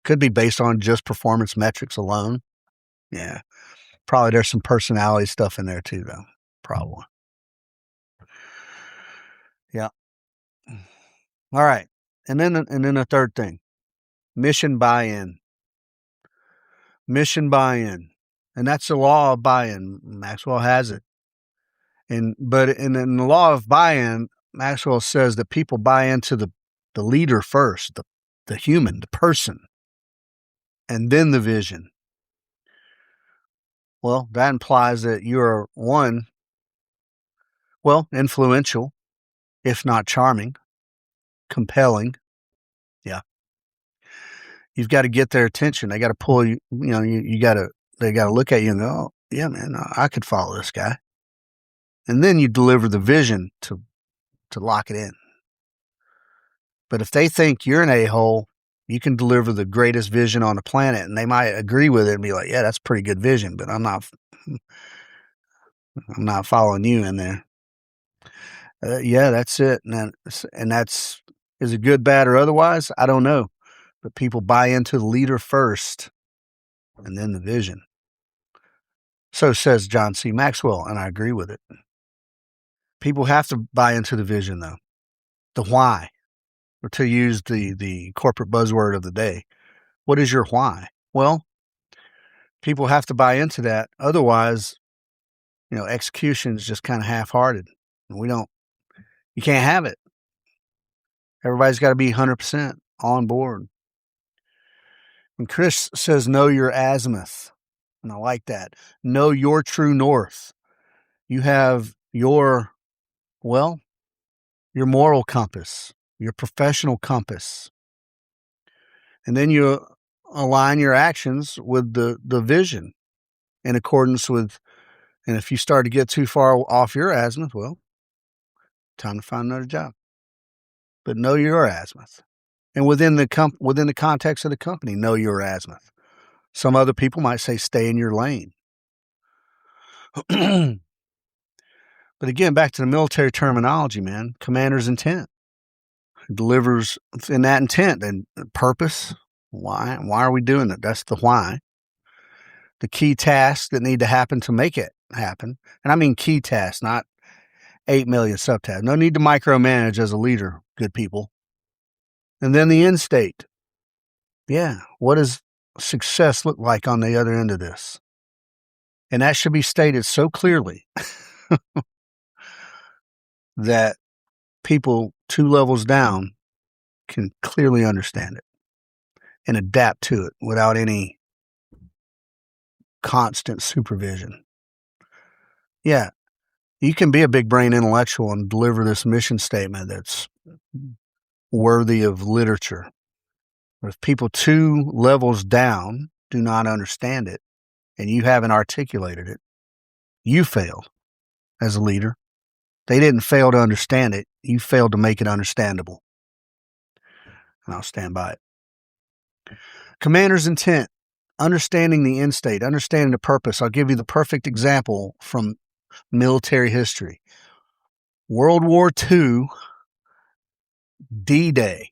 Could be based on just performance metrics alone. Yeah. Probably there's some personality stuff in there too, though. Probably. Yeah. All right. And then the third thing, mission buy-in. Mission buy-in. And that's the law of buy-in. Maxwell has it. But in the law of buy-in, Maxwell says that people buy into the leader first, the human, the person, and then the vision. Well, that implies that you're influential, if not charming, compelling. Yeah. You've got to get their attention. They got to pull you, they got to look at you and go, oh, yeah, man, I could follow this guy. And then you deliver the vision to lock it in. But if they think you're an a-hole, you can deliver the greatest vision on the planet, and they might agree with it and be like, yeah, that's pretty good vision, but I'm not following you in there. Yeah, that's it. And that's, is it good, bad, or otherwise? I don't know. But people buy into the leader first and then the vision. So says John C. Maxwell, and I agree with it. People have to buy into the vision, though. The why, or to use the corporate buzzword of the day. What is your why? Well, people have to buy into that. Otherwise, execution is just kind of half-hearted. You can't have it. Everybody's got to be 100% on board. And Chris says, know your azimuth. And I like that. Know your true north. You have your moral compass, your professional compass. And then you align your actions with the vision in accordance with, and if you start to get too far off your azimuth, well, time to find another job. But know your azimuth. And within the context of the company, know your azimuth. Some other people might say stay in your lane. But again, back to the military terminology, man, commander's intent. Delivers in that intent and purpose. Why are we doing it? That's the why. The key tasks that need to happen to make it happen. And I mean key tasks, not 8 million subtasks. No need to micromanage as a leader, good people. And then the end state. Yeah, what does success look like on the other end of this? And that should be stated so clearly that people 2 levels down can clearly understand it and adapt to it without any constant supervision. Yeah, you can be a big brain intellectual and deliver this mission statement that's worthy of literature. But if people 2 levels down do not understand it and you haven't articulated it, you failed as a leader. They didn't fail to understand it. You failed to make it understandable. And I'll stand by it. Commander's intent, understanding the end state, understanding the purpose. I'll give you the perfect example from military history. World War II, D-Day.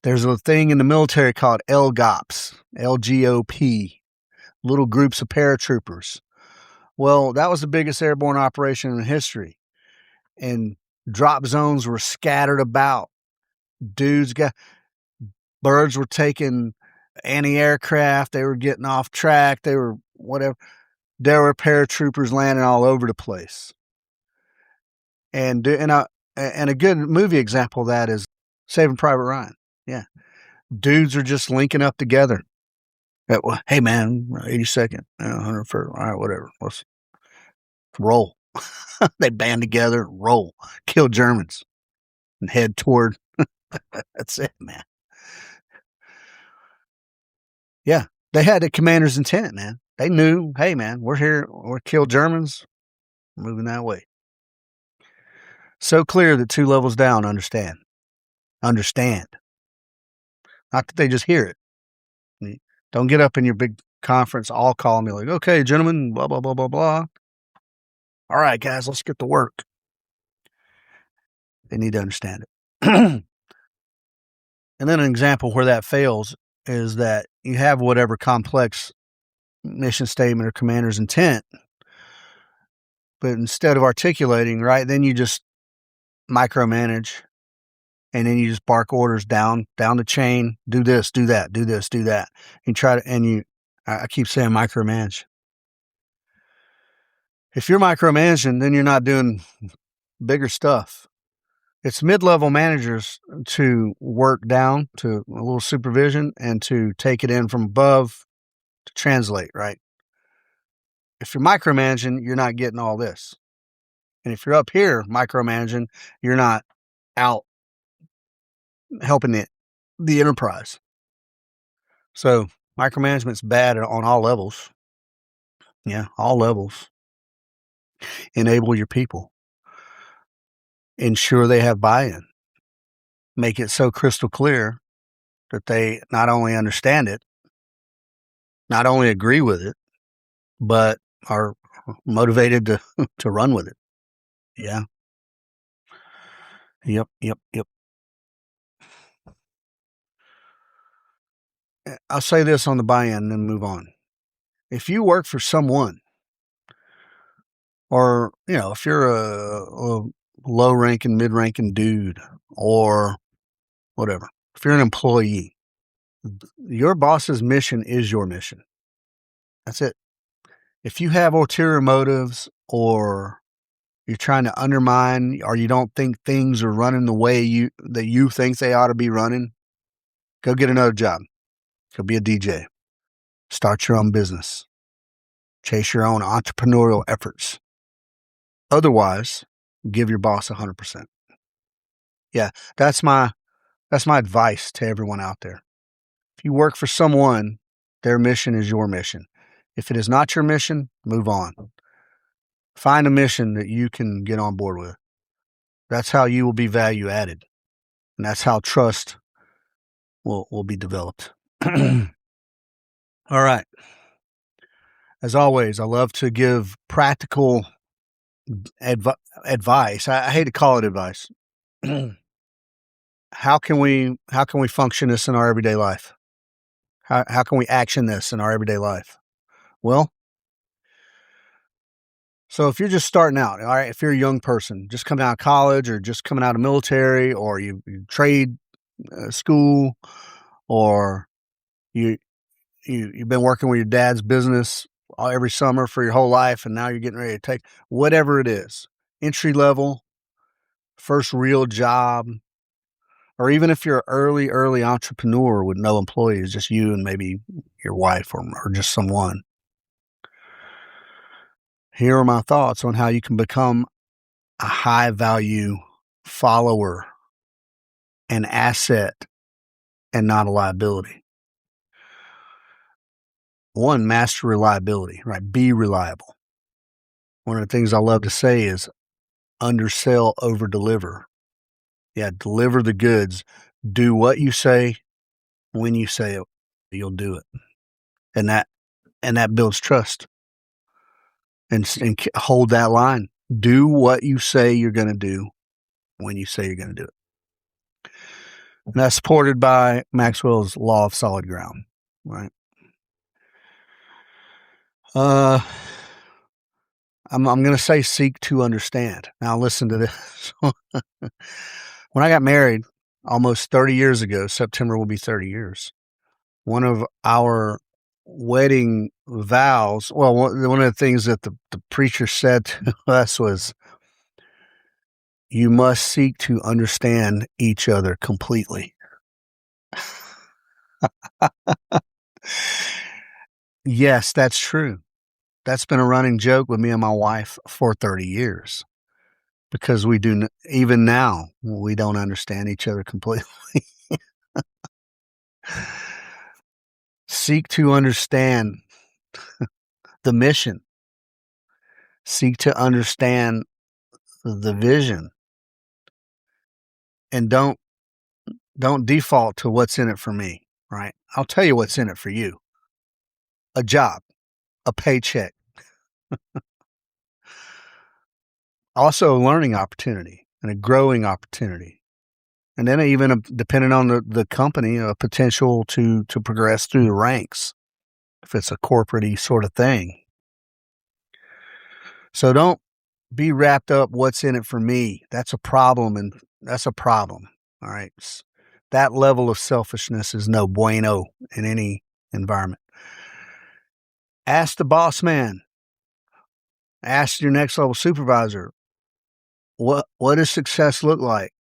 There's a thing in the military called LGOPs, L-G-O-P, little groups of paratroopers. Well, that was the biggest airborne operation in history. And drop zones were scattered about. Birds were taking anti-aircraft. They were getting off track. They were whatever. There were paratroopers landing all over the place. And a good movie example of that is Saving Private Ryan. Yeah. Dudes are just linking up together. Hey, man, 82nd, 101st, all right, whatever. Let's roll. They band together, roll, kill Germans, and head toward. That's it, man. Yeah, they had the commander's intent, man. They knew, hey, man, we're here, we're kill Germans, moving that way. So clear that 2 levels down understand. Not that they just hear it. Don't get up in your big conference all call me like, okay, gentlemen, blah, blah, blah, blah, blah. All right, guys, let's get to work. They need to understand it. And then an example where that fails is that you have whatever complex mission statement or commander's intent, but instead of articulating, right, then you just micromanage, and then you just bark orders down the chain, do this, do that, do this, do that. I keep saying micromanage. If you're micromanaging, then you're not doing bigger stuff. It's mid-level managers to work down to a little supervision and to take it in from above to translate, right? If you're micromanaging, you're not getting all this. And if you're up here micromanaging, you're not out helping the enterprise. So micromanagement's bad on all levels. Yeah, all levels. Enable your people. Ensure they have buy-in. Make it so crystal clear that they not only understand it, not only agree with it, but are motivated to run with it. Yeah. Yep. I'll say this on the buy-in and then move on. If you work for someone, or, if you're a low-ranking, mid-ranking dude, or whatever, if you're an employee, your boss's mission is your mission. That's it. If you have ulterior motives, or you're trying to undermine, or you don't think things are running the way that you think they ought to be running, go get another job. Go be a DJ. Start your own business. Chase your own entrepreneurial efforts. Otherwise, give your boss 100%. Yeah, that's my advice to everyone out there. If you work for someone, their mission is your mission. If it is not your mission, move on. Find a mission that you can get on board with. That's how you will be value added. And that's how trust will be developed. All right. As always, I love to give practical advice. I hate to call it advice. How can we function this in our everyday life? How can we action this in our everyday life? Well, so if you're just starting out, all right, if you're a young person, just coming out of college, or just coming out of military, or you trade school, or you've been working with your dad's business every summer for your whole life, and now you're getting ready to take whatever it is, entry level, first real job, or even if you're an early entrepreneur with no employees, just you and maybe your wife or just someone. Here are my thoughts on how you can become a high value follower, an asset, and not a liability. One, master reliability, right? Be reliable. One of the things I love to say is undersell, over deliver. Yeah, deliver the goods. Do what you say when you say it. You'll do it. And that builds trust. And hold that line. Do what you say you're going to do when you say you're going to do it. And that's supported by Maxwell's law of solid ground, right? I'm going to say seek to understand. Now listen to this. When I got married almost 30 years ago, September will be 30 years. One of our wedding vows, well, one of the things that the preacher said to us was, you must seek to understand each other completely. Yes, that's true. That's been a running joke with me and my wife for 30 years, because even now, we don't understand each other completely. Seek to understand the mission. Seek to understand the vision. And don't default to what's in it for me, right? I'll tell you what's in it for you. A job, a paycheck. Also a learning opportunity and a growing opportunity. And then even depending on the company, a potential to progress through the ranks, if it's a corporate-y sort of thing. So don't be wrapped up, what's in it for me. That's a problem, and that's a problem. All right. That level of selfishness is no bueno in any environment. Ask the boss man. Ask your next level supervisor. what does success look like?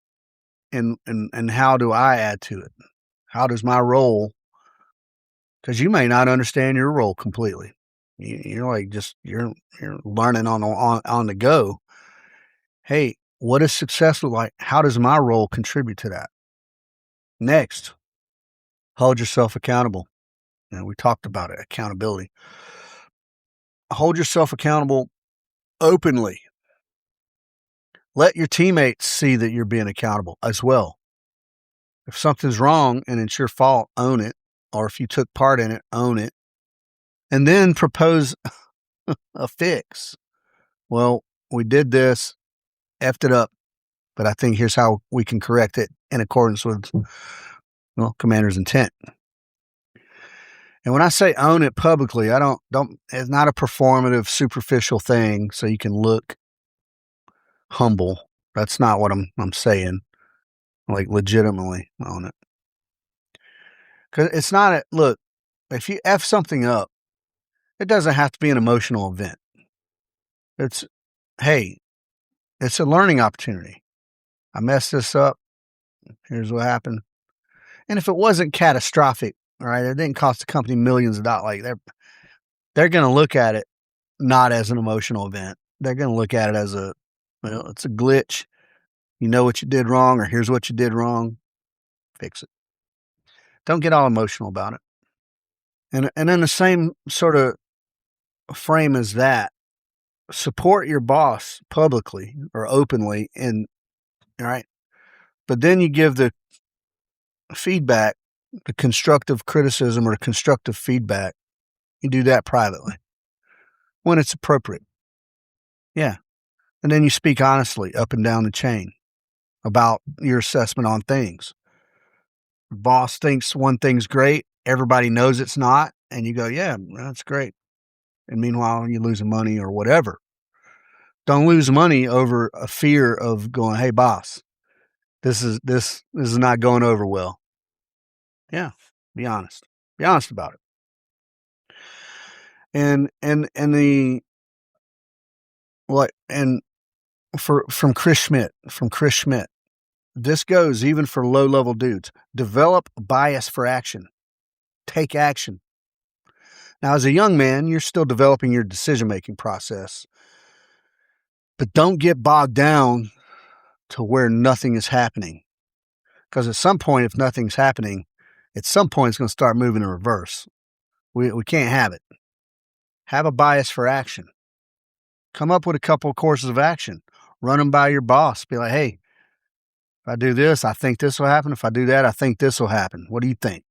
And how do I add to it? How does my role, because you may not understand your role completely. You're like you're learning on the go. Hey, what does success look like? How does my role contribute to that? Next, hold yourself accountable. We talked about it, accountability. Hold yourself accountable openly. Let your teammates see that you're being accountable as well. If something's wrong and it's your fault, own it. Or if you took part in it, own it. And then propose a fix. Well, we did this, effed it up, but I think here's how we can correct it in accordance with, commander's intent. And when I say own it publicly, I don't, it's not a performative, superficial thing so you can look humble. That's not what I'm saying. Like legitimately own it. Because it's not look, if you F something up, it doesn't have to be an emotional event. It's, hey, it's a learning opportunity. I messed this up. Here's what happened. And if it wasn't catastrophic, right, it didn't cost the company millions of dollars. Like they're going to look at it not as an emotional event. They're going to look at it as it's a glitch. You know what you did wrong, or here's what you did wrong. Fix it. Don't get all emotional about it. And in the same sort of frame as that, support your boss publicly or openly, and all right. But then you give the feedback, the constructive criticism or constructive feedback. You do that privately when it's appropriate. Yeah. And then you speak honestly up and down the chain about your assessment on things. The boss thinks one thing's great. Everybody knows it's not. And you go, yeah, that's great. And meanwhile, you're losing money or whatever. Don't lose money over a fear of going, hey, boss, this is not going over well. Yeah, be honest. Be honest about it. And from Chris Schmitt, this goes even for low-level dudes. Develop a bias for action. Take action. Now, as a young man, you're still developing your decision-making process. But don't get bogged down to where nothing is happening. Because at some point, if nothing's happening, at some point it's going to start moving in reverse. We can't have it. Have a bias for action. Come up with a couple of courses of action. Run them by your boss. Be like, hey, if I do this, I think this will happen. If I do that, I think this will happen. What do you think?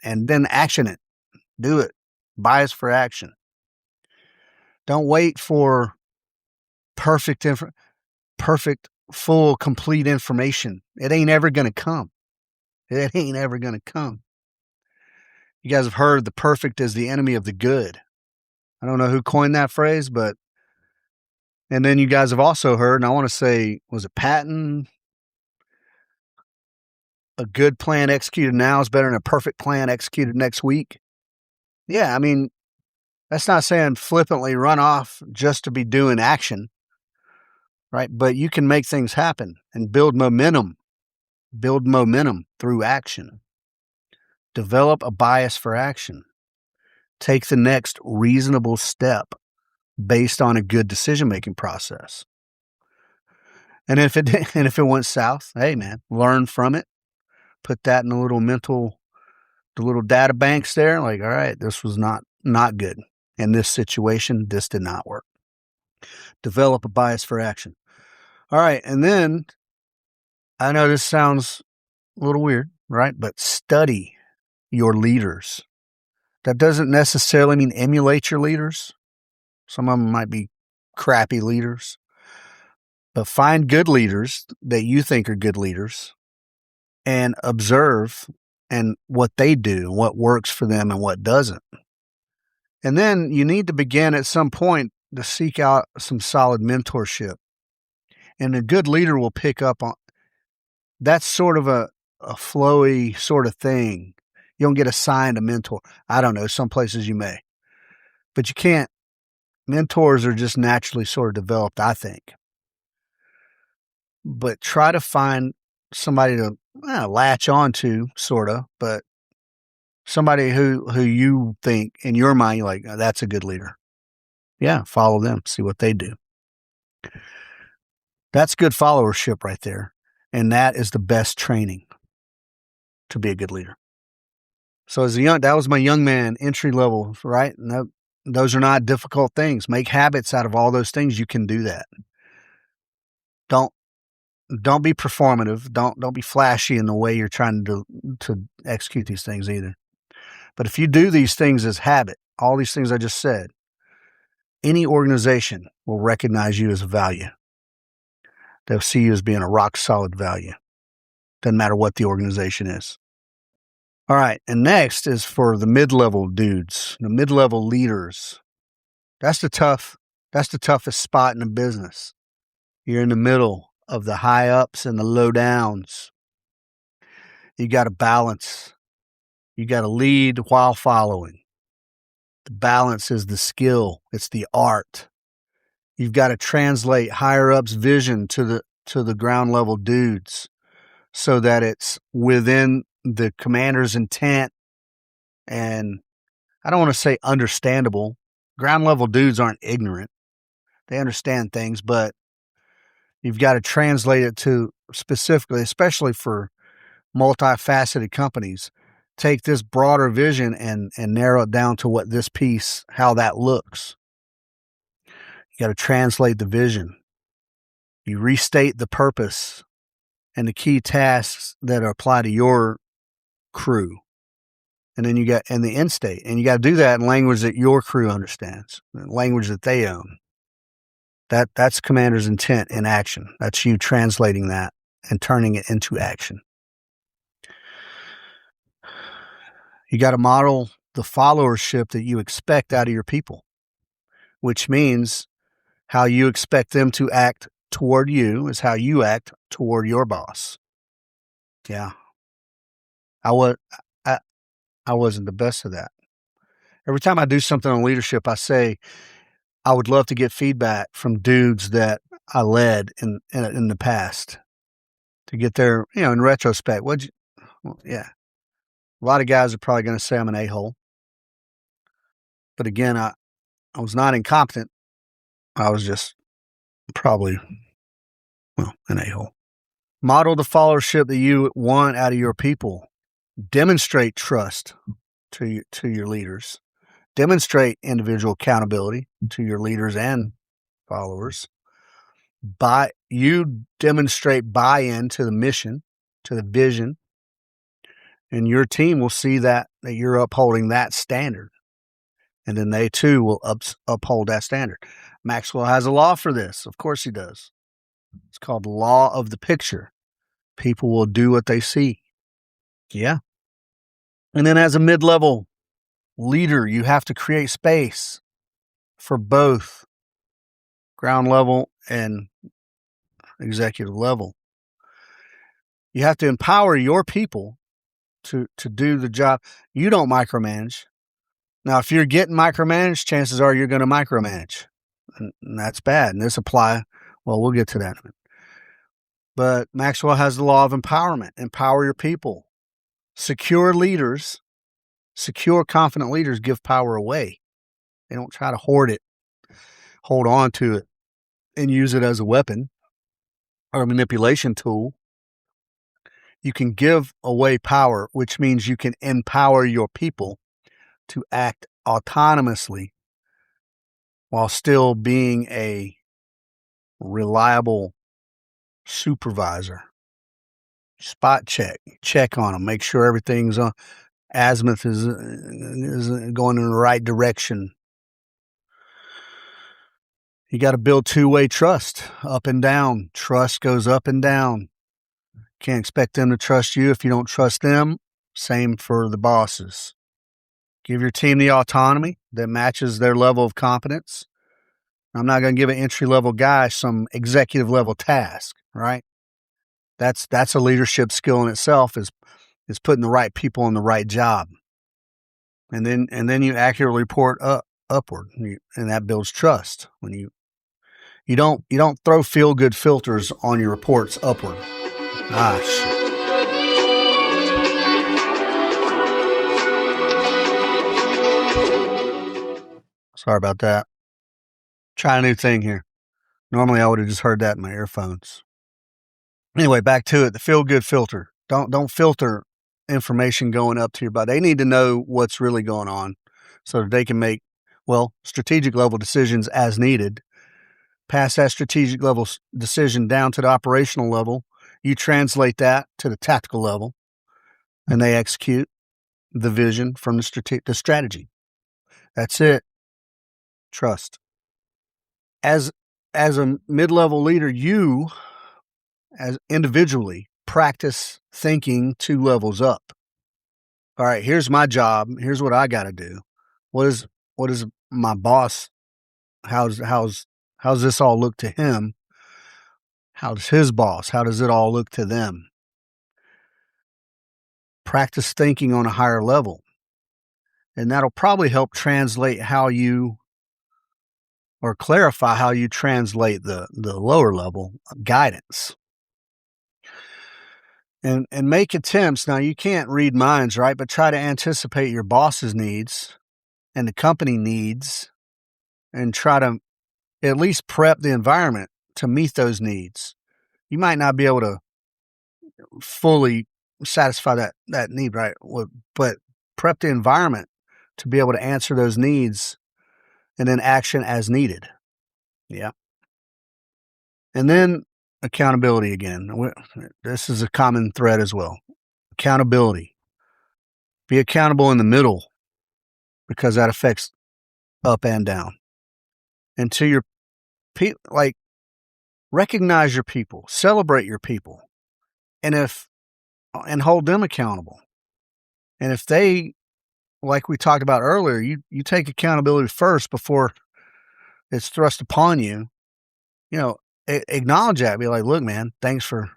And then action it. Do it. Bias for action. Don't wait for perfect, full, complete information. It ain't ever going to come. It ain't ever going to come. You guys have heard the perfect is the enemy of the good. I don't know who coined that phrase, but, and then you guys have also heard, and I want to say, was it Patton? A good plan executed now is better than a perfect plan executed next week. Yeah, I mean, that's not saying flippantly run off just to be doing action, right? But you can make things happen and build momentum through action. Develop a bias for action. Take the next reasonable step based on a good decision-making process. And if it went south, hey man, learn from it. Put that in the little data banks there. Like, all right, this was not good. In this situation, this did not work. Develop a bias for action. All right, and then I know this sounds a little weird, right? But study your leaders. That doesn't necessarily mean emulate your leaders. Some of them might be crappy leaders. But find good leaders that you think are good leaders and observe and what they do, what works for them and what doesn't. And then you need to begin at some point to seek out some solid mentorship. And a good leader will pick up on that's sort of a flowy sort of thing. You don't get assigned a mentor. I don't know. Some places you may. But you can't. Mentors are just naturally sort of developed, I think. but try to find somebody to latch onto, sort of, but somebody who you think in your mind, you're like, that's a good leader. Yeah, follow them, see what they do. That's good followership right there. And that is the best training to be a good leader. So that was my young man entry level, right? And those are not difficult things. Make habits out of all those things. You can do that. Don't be performative. Don't be flashy in the way you're trying to execute these things either. But if you do these things as habit, all these things I just said, any organization will recognize you as a value. They'll see you as being a rock solid value. Doesn't matter what the organization is. All right. And next is for the mid-level dudes, the mid-level leaders. That's the toughest spot in a business. You're in the middle of the high ups and the low downs. You got to balance. You got to lead while following. The balance is the skill. It's the art. You've got to translate higher ups' vision to the ground level dudes so that it's within the commander's intent. And I don't want to say understandable. Ground level dudes aren't ignorant. They understand things, but you've got to translate it to specifically, especially for multifaceted companies, take this broader vision and narrow it down to what this piece, how that looks. You got to translate the vision. You restate the purpose and the key tasks that apply to your crew. And then the end state. And you got to do that in language that your crew understands, language that they own. That's commander's intent in action. That's you translating that and turning it into action. You got to model the followership that you expect out of your people, which means how you expect them to act toward you is how you act toward your boss. Yeah. I wasn't the best of that. Every time I do something on leadership, I say, I would love to get feedback from dudes that I led in the past to get their, in retrospect. Yeah. A lot of guys are probably going to say I'm an a-hole. But again, I was not incompetent. I was just probably, an a-hole. Model the followership that you want out of your people. Demonstrate trust to your leaders. Demonstrate individual accountability to your leaders and followers. You demonstrate buy-in to the mission, to the vision, and your team will see that you're upholding that standard. And then they too will uphold that standard. Maxwell has a law for this. Of course he does. It's called the law of the picture. People will do what they see. Yeah. And then as a mid-level leader, you have to create space for both ground level and executive level. You have to empower your people to do the job. You don't micromanage. Now, if you're getting micromanaged, chances are you're going to micromanage. And that's bad. And we'll get to that in a minute. But Maxwell has the law of empowerment. Empower your people. Secure, confident leaders give power away. They don't try to hoard it, hold on to it, and use it as a weapon or a manipulation tool. You can give away power, which means you can empower your people to act autonomously while still being a reliable supervisor. Spot check on them, make sure everything's on. Azimuth is going in the right direction. You got to build two-way trust, up and down. Trust goes up and down. Can't expect them to trust you if you don't trust them. Same for the bosses. Give your team the autonomy that matches their level of competence. I'm not going to give an entry-level guy some executive-level task, right? That's a leadership skill in itself, is putting the right people in the right job. And then you accurately report upward, and that builds trust. When You don't throw feel-good filters on your reports upward. Ah, shit. Sorry about that. Try a new thing here. Normally I would have just heard that in my earphones. Anyway, back to it. The feel-good filter. Don't filter information going up to your body. They need to know what's really going on so that they can make, strategic level decisions as needed. Pass that strategic level decision down to the operational level. You translate that to the tactical level, and they execute the vision from the strategy. That's it. Trust. As a mid-level leader, you, as individually, practice thinking 2 levels up. All right, here's my job. Here's what I got to do. What is my boss? How's this all look to him? How's his boss? How does it all look to them? Practice thinking on a higher level. And that'll probably help translate or clarify how you translate the lower level guidance. And make attempts. Now, you can't read minds, right? But try to anticipate your boss's needs and the company needs, and try to at least prep the environment to meet those needs. You might not be able to fully satisfy that need, right? But prep the environment to be able to answer those needs and then action as needed. Yeah. And then accountability again. This is a common thread as well. Accountability. Be accountable in the middle, because that affects up and down. And to your people, recognize your people, celebrate your people, and hold them accountable. And if they, like we talked about earlier, you take accountability first before it's thrust upon you. Acknowledge that. Be like, look, man, thanks for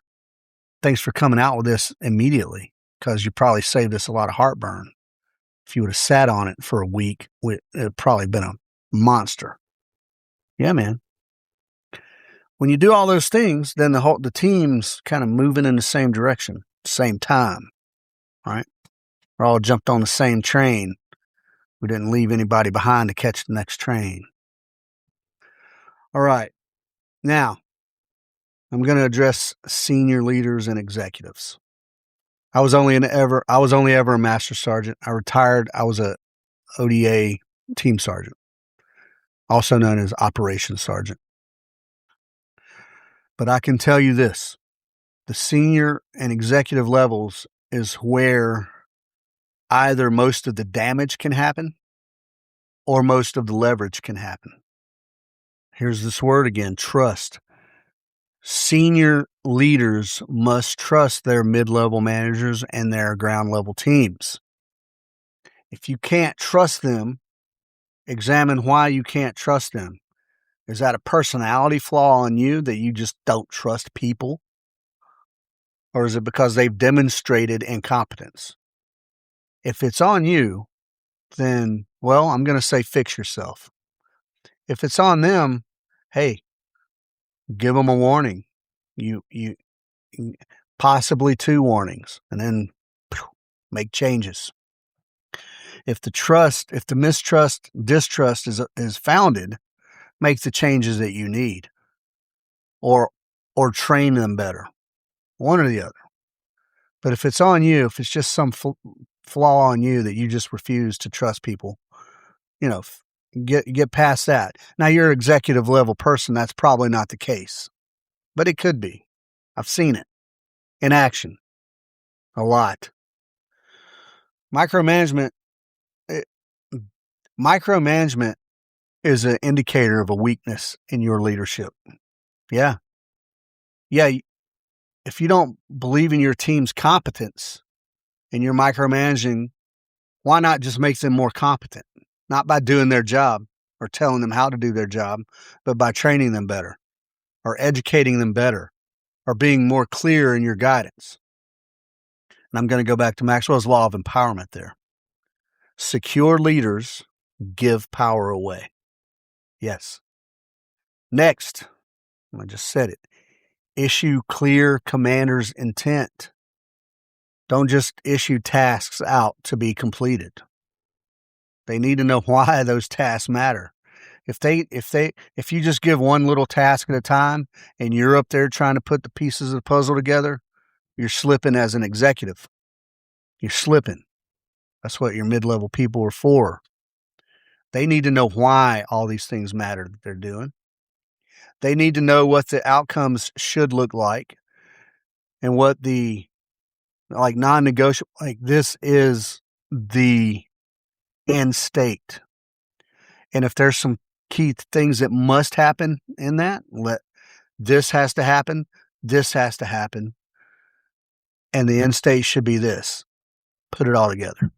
coming out with this immediately, because you probably saved us a lot of heartburn. If you would have sat on it for a week, it'd probably been a monster. Yeah, man. When you do all those things, then the team's kind of moving in the same direction, same time, right? We're all jumped on the same train. We didn't leave anybody behind to catch the next train. All right. Now, I'm going to address senior leaders and executives. I was only ever a master sergeant. I retired. I was a ODA team sergeant, also known as operations sergeant. But I can tell you this, the senior and executive levels is where either most of the damage can happen or most of the leverage can happen. Here's this word again, trust. Senior leaders must trust their mid-level managers and their ground-level teams. If you can't trust them, examine why you can't trust them. Is that a personality flaw on you that you just don't trust people? Or is it because they've demonstrated incompetence? If it's on you, then, I'm going to say fix yourself. If it's on them, hey, give them a warning. You possibly 2 warnings, and then make changes. If the mistrust, distrust is founded, make the changes that you need, or train them better, one or the other. But if it's on you, if it's just some flaw on you that you just refuse to trust people, get past that. Now, you're an executive level person. That's probably not the case, but it could be. I've seen it in action a lot. Micromanagement is an indicator of a weakness in your leadership. Yeah. If you don't believe in your team's competence and you're micromanaging, why not just make them more competent? Not by doing their job or telling them how to do their job, but by training them better or educating them better or being more clear in your guidance. And I'm going to go back to Maxwell's law of empowerment there. Secure leaders give power away. Yes. Next, I just said it. Issue clear commander's intent. Don't just issue tasks out to be completed. They need to know why those tasks matter. If you just give one little task at a time and you're up there trying to put the pieces of the puzzle together, you're slipping as an executive. You're slipping. That's what your mid-level people are for. They need to know why all these things matter that they're doing. They need to know what the outcomes should look like and what the non-negotiable, this is the end state. And if there's some key things that must happen in that, this has to happen, this has to happen, and the end state should be this. Put it all together.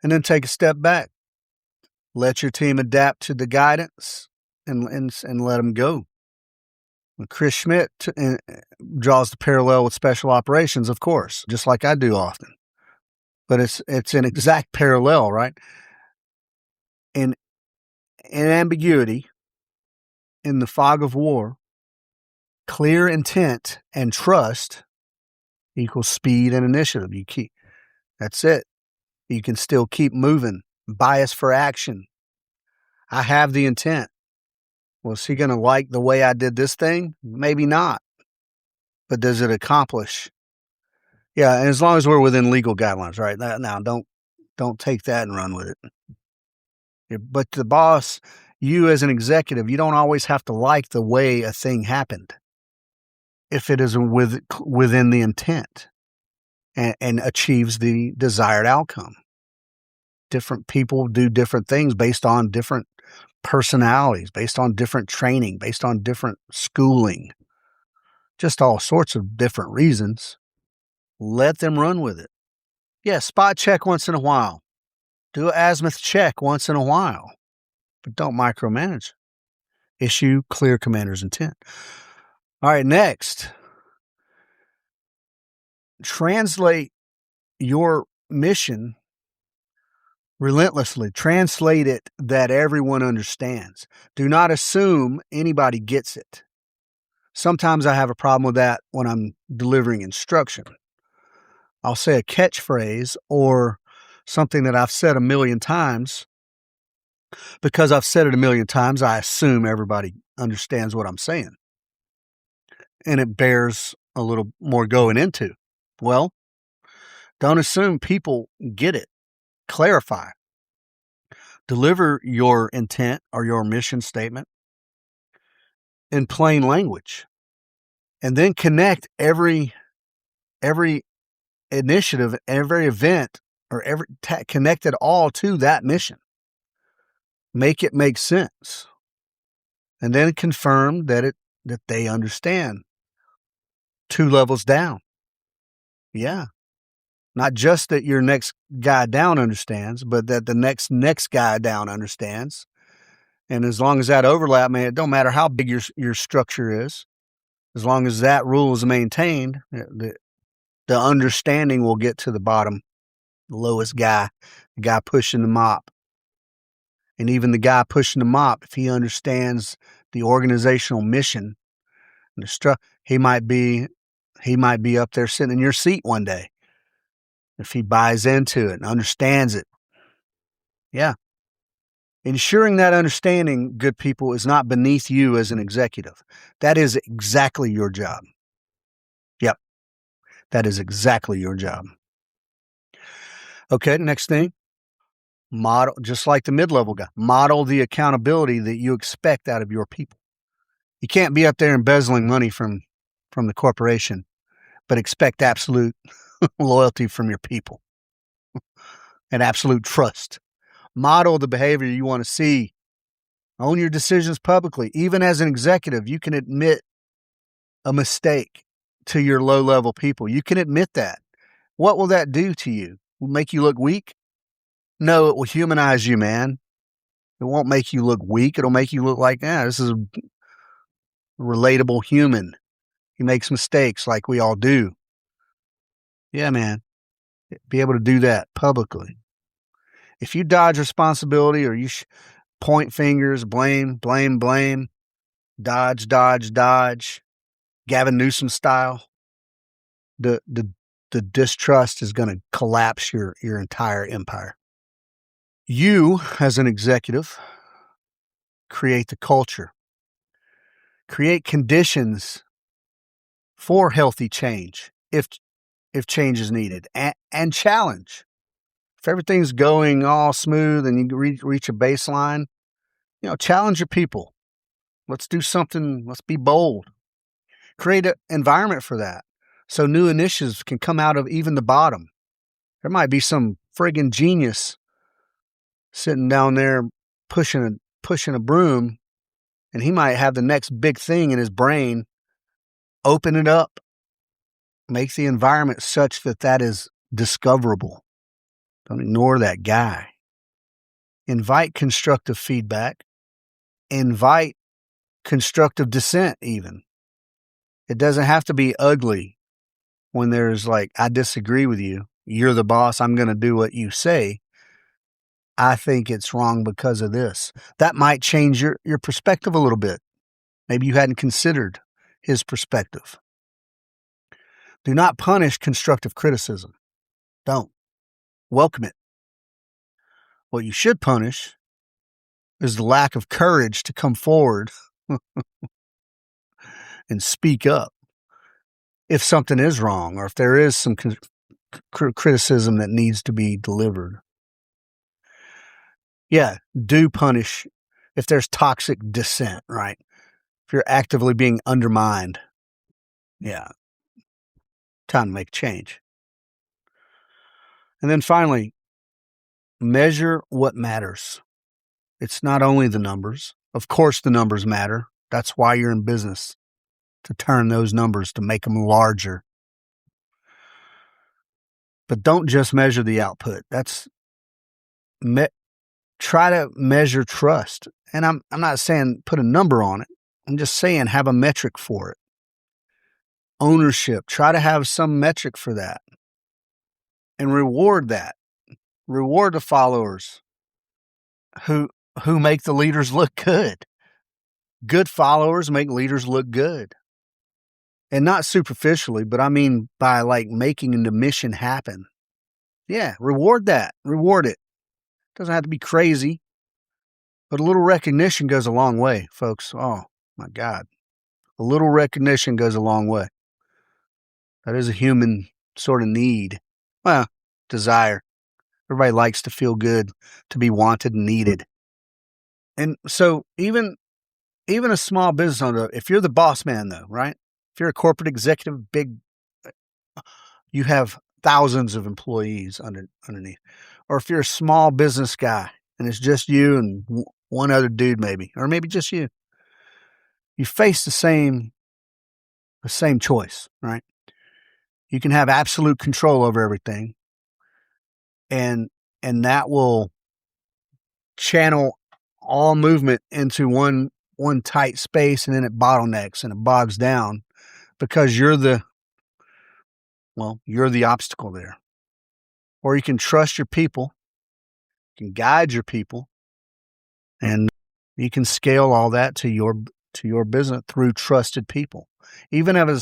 And then take a step back. Let your team adapt to the guidance and let them go. Chris Schmitt draws the parallel with special operations, of course, just like I do often. But it's an exact parallel, right? In ambiguity, in the fog of war, clear intent and trust equals speed and initiative. That's it. You can still keep moving. Bias for action. I have the intent. Well, is he going to like the way I did this thing? Maybe not. But does it accomplish? Yeah, and as long as we're within legal guidelines, right? Now, don't take that and run with it. But the boss, you as an executive, you don't always have to like the way a thing happened if it is within the intent and achieves the desired outcome. Different people do different things based on different personalities, based on different training, based on different schooling, just all sorts of different reasons. Let them run with it. Yeah, spot check once in a while. Do an azimuth check once in a while, but don't micromanage. Issue clear commander's intent. All right, next. Translate your mission relentlessly. Translate it that everyone understands. Do not assume anybody gets it. Sometimes I have a problem with that when I'm delivering instruction. I'll say a catchphrase or something that I've said a million times. Because I've said it a million times, I assume everybody understands what I'm saying. And it bears a little more going into. Well, don't assume people get it. Clarify. Deliver your intent or your mission statement in plain language. And then connect every initiative, every event, or connect it all to that mission. Make it make sense. And then confirm that they understand. 2 levels down. Yeah. Not just that your next guy down understands, but that the next guy down understands. And as long as that overlap, man, it don't matter how big your structure is. As long as that rule is maintained, the understanding will get to the bottom, the lowest guy, the guy pushing the mop. And even the guy pushing the mop, if he understands the organizational mission, and he might be up there sitting in your seat one day. If he buys into it and understands it. Yeah. Ensuring that understanding, good people, is not beneath you as an executive. That is exactly your job. Yep. That is exactly your job. Okay, next thing. Model, just like the mid-level guy, model the accountability that you expect out of your people. You can't be up there embezzling money from the corporation, but expect absolute loyalty from your people and absolute trust. Model the behavior you want to see. Own your decisions publicly. Even as an executive, you can admit a mistake to your low-level people. You can admit that. What will that do to you? Will it make you look weak? No, it will humanize you, man. It won't make you look weak. It'll make you look like, this is a relatable human. He makes mistakes like we all do. Yeah, man. Be able to do that publicly. If you dodge responsibility or you point fingers, blame, dodge, dodge, dodge, Gavin Newsom style, the distrust is going to collapse your entire empire. You, as an executive, create the culture, create conditions for healthy change if change is needed, and challenge. If everything's going all smooth and you reach a baseline, challenge your people. Let's do something. Let's be bold. Create an environment for that so new initiatives can come out of even the bottom. There might be some friggin' genius sitting down there pushing a broom, and he might have the next big thing in his brain. Open it up. Make the environment such that is discoverable. Don't ignore that guy. Invite constructive feedback. Invite constructive dissent even. It doesn't have to be ugly when there's I disagree with you. You're the boss. I'm going to do what you say. I think it's wrong because of this. That might change your perspective a little bit. Maybe you hadn't considered his perspective. Do not punish constructive criticism. Don't. Welcome it. What you should punish is the lack of courage to come forward and speak up if something is wrong or if there is some criticism that needs to be delivered. Yeah, do punish if there's toxic dissent, right? If you're actively being undermined, yeah, time to make a change. And then finally, measure what matters. It's not only the numbers. Of course, the numbers matter. That's why you're in business, to turn those numbers, to make them larger. But don't just measure the output. Try to measure trust. And I'm not saying put a number on it. I'm just saying have a metric for it. Ownership. Try to have some metric for that. And reward that. Reward the followers who make the leaders look good. Good followers make leaders look good. And not superficially, but I mean by making the mission happen. Yeah, reward that. Reward it. Doesn't have to be crazy, but a little recognition goes a long way, folks. Oh, my God. A little recognition goes a long way. That is a human sort of need. Well, desire. Everybody likes to feel good, to be wanted and needed. And so even a small business owner, if you're the boss man though, right? If you're a corporate executive, you have thousands of employees underneath. Or if you're a small business guy and it's just you and one other dude maybe, or maybe just you face the same choice, right? You can have absolute control over everything, and that will channel all movement into one tight space, and then it bottlenecks and it bogs down because you're the obstacle there. Or you can trust your people, you can guide your people, and you can scale all that to your business through trusted people. Even as a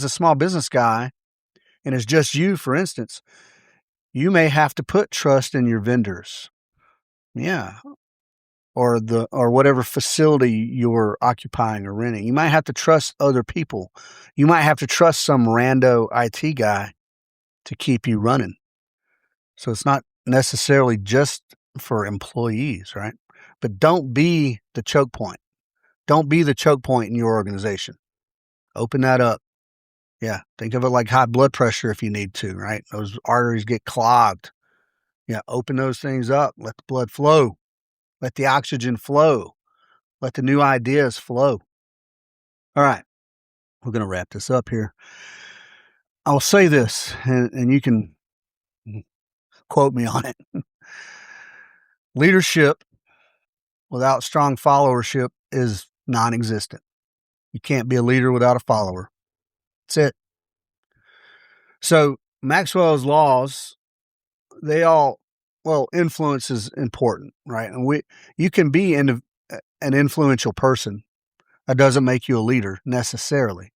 small business guy, and it's just you, for instance, you may have to put trust in your vendors. Yeah. Or whatever facility you're occupying or renting. You might have to trust other people. You might have to trust some rando IT guy to keep you running. So it's not necessarily just for employees, right? But don't be the choke point. Don't be the choke point in your organization. Open that up. Yeah, think of it like high blood pressure if you need to, right? Those arteries get clogged. Yeah, open those things up. Let the blood flow. Let the oxygen flow. Let the new ideas flow. All right, we're going to wrap this up here. I'll say this, and you can quote me on it. Leadership without strong followership is non-existent. You can't be a leader without a follower. That's it. So Maxwell's laws, influence is important, right? And you can be an influential person That doesn't make you a leader necessarily.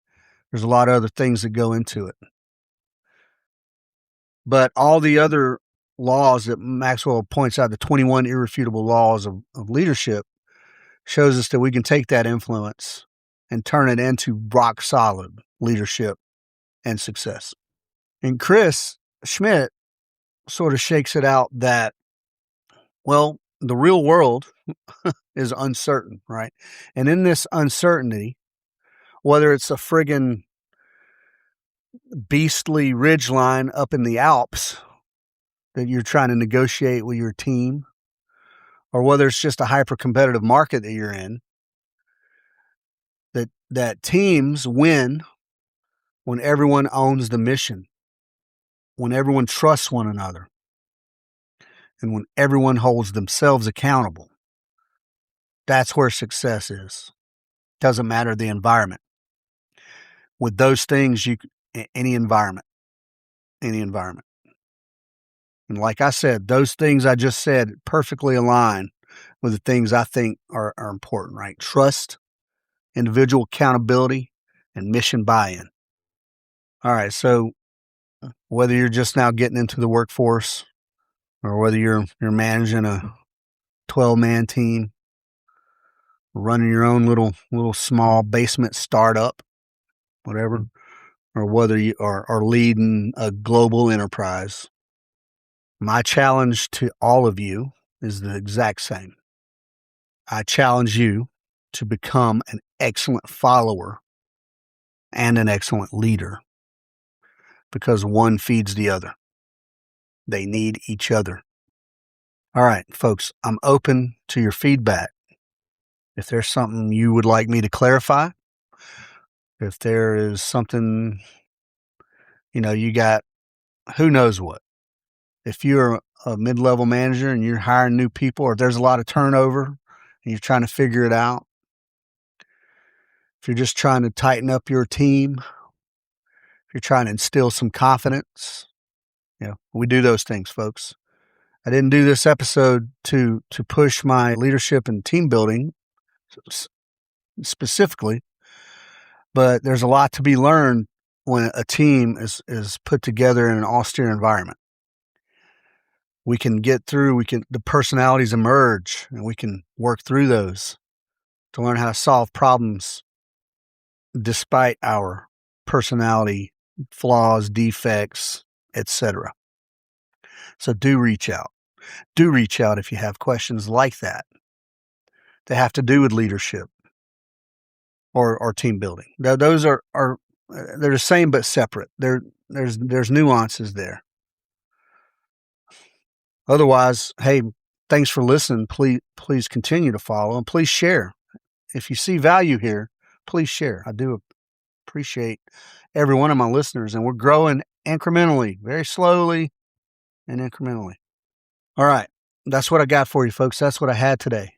There's a lot of other things that go into it. But all the other laws that Maxwell points out, the 21 irrefutable laws of leadership, shows us that we can take that influence and turn it into rock solid leadership and success. And Chris Schmitt sort of shakes it out that, well, the real world is uncertain, right? And in this uncertainty, whether it's a friggin' beastly ridgeline up in the Alps that you're trying to negotiate with your team, or whether it's just a hyper-competitive market that you're in, that teams win when everyone owns the mission, when everyone trusts one another, and when everyone holds themselves accountable. That's where success is. Doesn't matter the environment. With those things, any environment. And like I said, those things I just said perfectly align with the things I think are important, right? Trust, individual accountability, and mission buy-in. All right, so whether you're just now getting into the workforce or whether you're managing a 12-man team, running your own little small basement startup, whatever, or whether you are leading a global enterprise, my challenge to all of you is the exact same. I challenge you to become an excellent follower and an excellent leader, because one feeds the other. They need each other. All right, folks, I'm open to your feedback. If there's something you would like me to clarify, if there is something, you got who knows what. If you're a mid-level manager and you're hiring new people, or there's a lot of turnover and you're trying to figure it out, if you're just trying to tighten up your team, if you're trying to instill some confidence, we do those things, folks. I didn't do this episode to push my leadership and team building specifically, but there's a lot to be learned when a team is put together in an austere environment. We can get through, the personalities emerge, and we can work through those to learn how to solve problems despite our personality flaws, defects, etc. So do reach out. Do reach out if you have questions like that have to do with leadership or team building. Those are they're the same but separate. There's nuances there. Otherwise, hey, thanks for listening. Please continue to follow, and please share. If you see value here, please share. I do appreciate every one of my listeners, and we're growing incrementally, very slowly and incrementally. All right. That's what I got for you, folks. That's what I had today.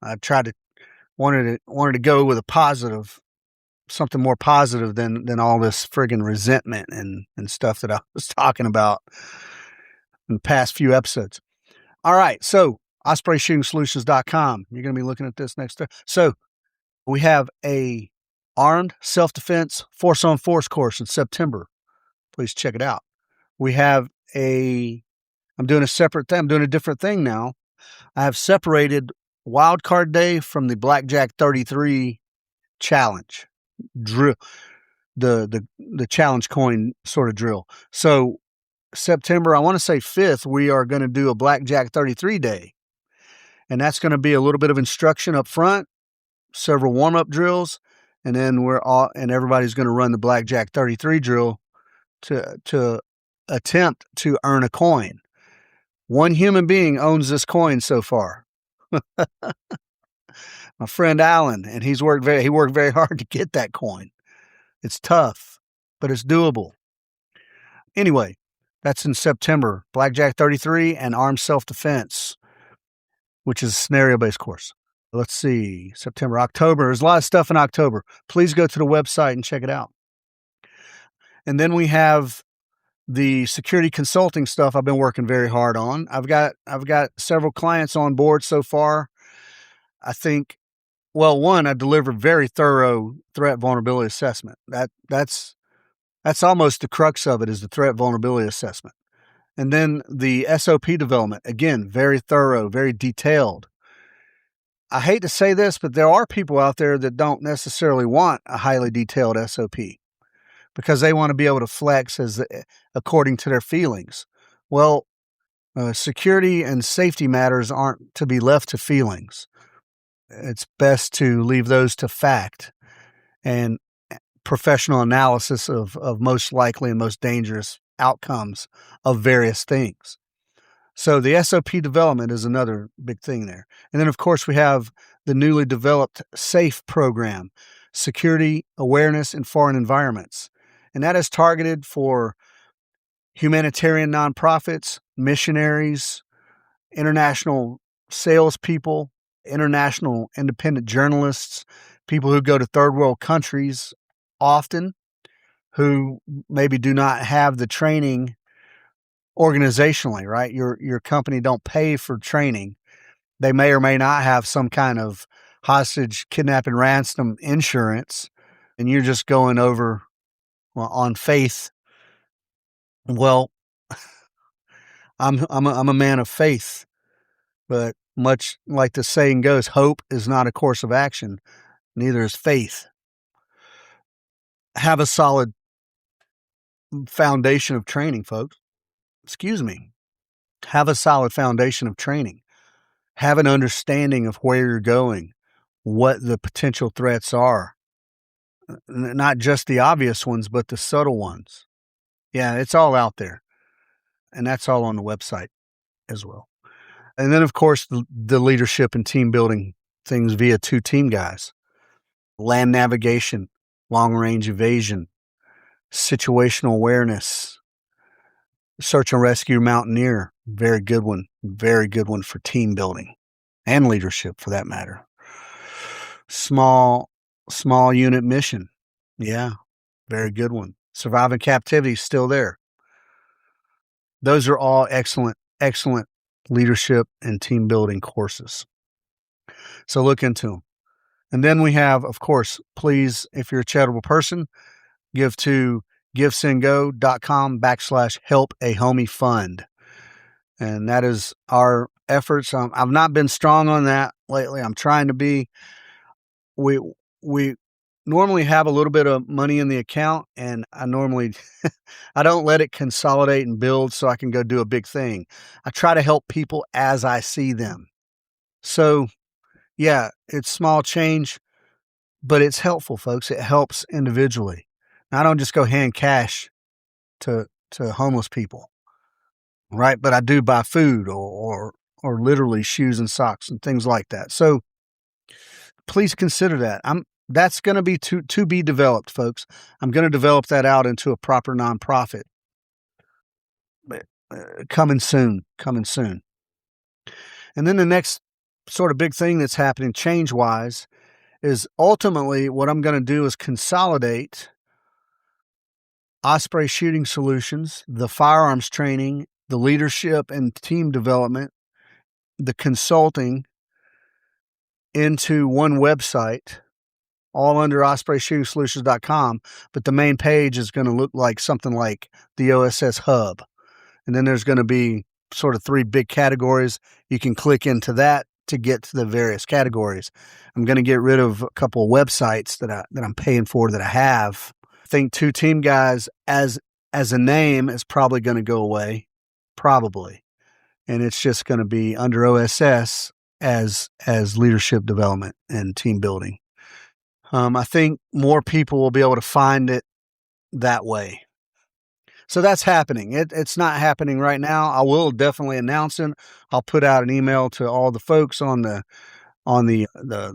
I wanted to go with a positive, something more positive than all this friggin' resentment and stuff that I was talking about in the past few episodes. All right. So ospreyshootingsolutions.com. You're going to be looking at this next. So we have a armed self-defense force-on-force course in September. Please check it out. We have I'm doing a separate thing. I'm doing a different thing now. I have separated Wildcard Day from the Blackjack 33 challenge drill, the challenge coin sort of drill. So September, I want to say 5th, we are going to do a Blackjack 33 day. And that's going to be a little bit of instruction up front, several warm-up drills, and then everybody's going to run the Blackjack 33 drill to attempt to earn a coin. One human being owns this coin so far. My friend Alan, and he worked very hard to get that coin. It's tough, but it's doable. Anyway, that's in September. Blackjack 33 and Armed Self-Defense, which is a scenario-based course. Let's see, September, October. There's a lot of stuff in October. Please go to the website and check it out. And then we have the security consulting stuff I've been working very hard on. I've got several clients on board so far. I think Well, one, I deliver very thorough threat vulnerability assessment. That's almost the crux of it, is the threat vulnerability assessment. And then the SOP development, again, very thorough, very detailed. I hate to say this, but there are people out there that don't necessarily want a highly detailed SOP because they want to be able to flex according to their feelings. Well, security and safety matters aren't to be left to feelings. It's best to leave those to fact and professional analysis of most likely and most dangerous outcomes of various things. So the SOP development is another big thing there. And then, of course, we have the newly developed SAFE program, Security Awareness in Foreign Environments. And that is targeted for humanitarian nonprofits, missionaries, international salespeople, international independent journalists, people who go to third world countries often, who maybe do not have the training organizationally, right? Your company don't pay for training. They may or may not have some kind of hostage, kidnapping, ransom insurance, and you're just going over on faith. Well, I'm a man of faith, but much like the saying goes, hope is not a course of action, neither is faith. Have a solid foundation of training, folks. Excuse me. Have a solid foundation of training. Have an understanding of where you're going, what the potential threats are. Not just the obvious ones, but the subtle ones. Yeah, it's all out there. And that's all on the website as well. And then, of course, the leadership and team building things via 2 team guys. Land navigation, long-range evasion, situational awareness, search and rescue mountaineer, very good one for team building and leadership for that matter. Small unit mission, yeah, very good one. Surviving captivity, still there. Those are all excellent leadership and team building courses. So look into them. And then we have, of course, please, if you're a charitable person, give to givesendgo.com/help-a-homie-fund. And that is our efforts. I've not been strong on that lately. I'm trying to be. We normally have a little bit of money in the account, and I normally I don't let it consolidate and build so I can go do a big thing. I try to help people as I see them. So, yeah, it's small change, but it's helpful, folks. It helps individually. Now, I don't just go hand cash to homeless people, right? But I do buy food or literally shoes and socks and things like that. So please consider that. That's going to be to be developed, folks. I'm going to develop that out into a proper nonprofit. Coming soon. And then the next sort of big thing that's happening change-wise is ultimately what I'm going to do is consolidate Osprey Shooting Solutions, the firearms training, the leadership and team development, the consulting into one website, all under OspreyShootingSolutions.com, but the main page is going to look like something like the OSS Hub. And then there's going to be sort of 3 big categories. You can click into that to get to the various categories. I'm going to get rid of a couple of websites that I'm paying for that I have. I think 2 Team Guys as a name is probably going to go away, probably. And it's just going to be under OSS as leadership development and team building. I think more people will be able to find it that way. So that's happening. It's not happening right now. I will definitely announce it. I'll put out an email to all the folks on the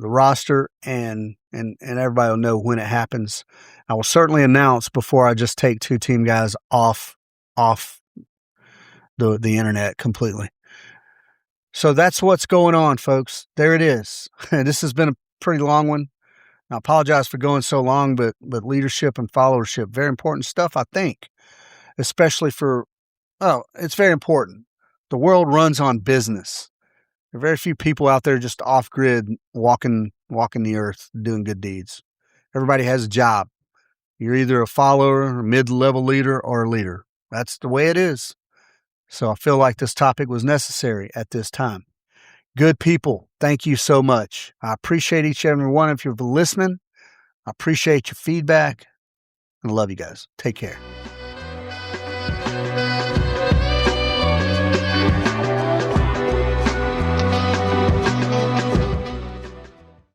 roster, and everybody will know when it happens. I will certainly announce before I just take 2 Team Guys off the internet completely. So that's what's going on, folks. There it is. This has been a pretty long one. I apologize for going so long, but leadership and followership, very important stuff, I think, especially it's very important. The world runs on business. There are very few people out there just off grid walking walking the earth, doing good deeds. Everybody has a job. You're either a follower, a mid-level leader, or a leader. That's the way it is. So I feel like this topic was necessary at this time. Good people, thank you so much. I appreciate each and every one of you for listening. I appreciate your feedback. And I love you guys. Take care.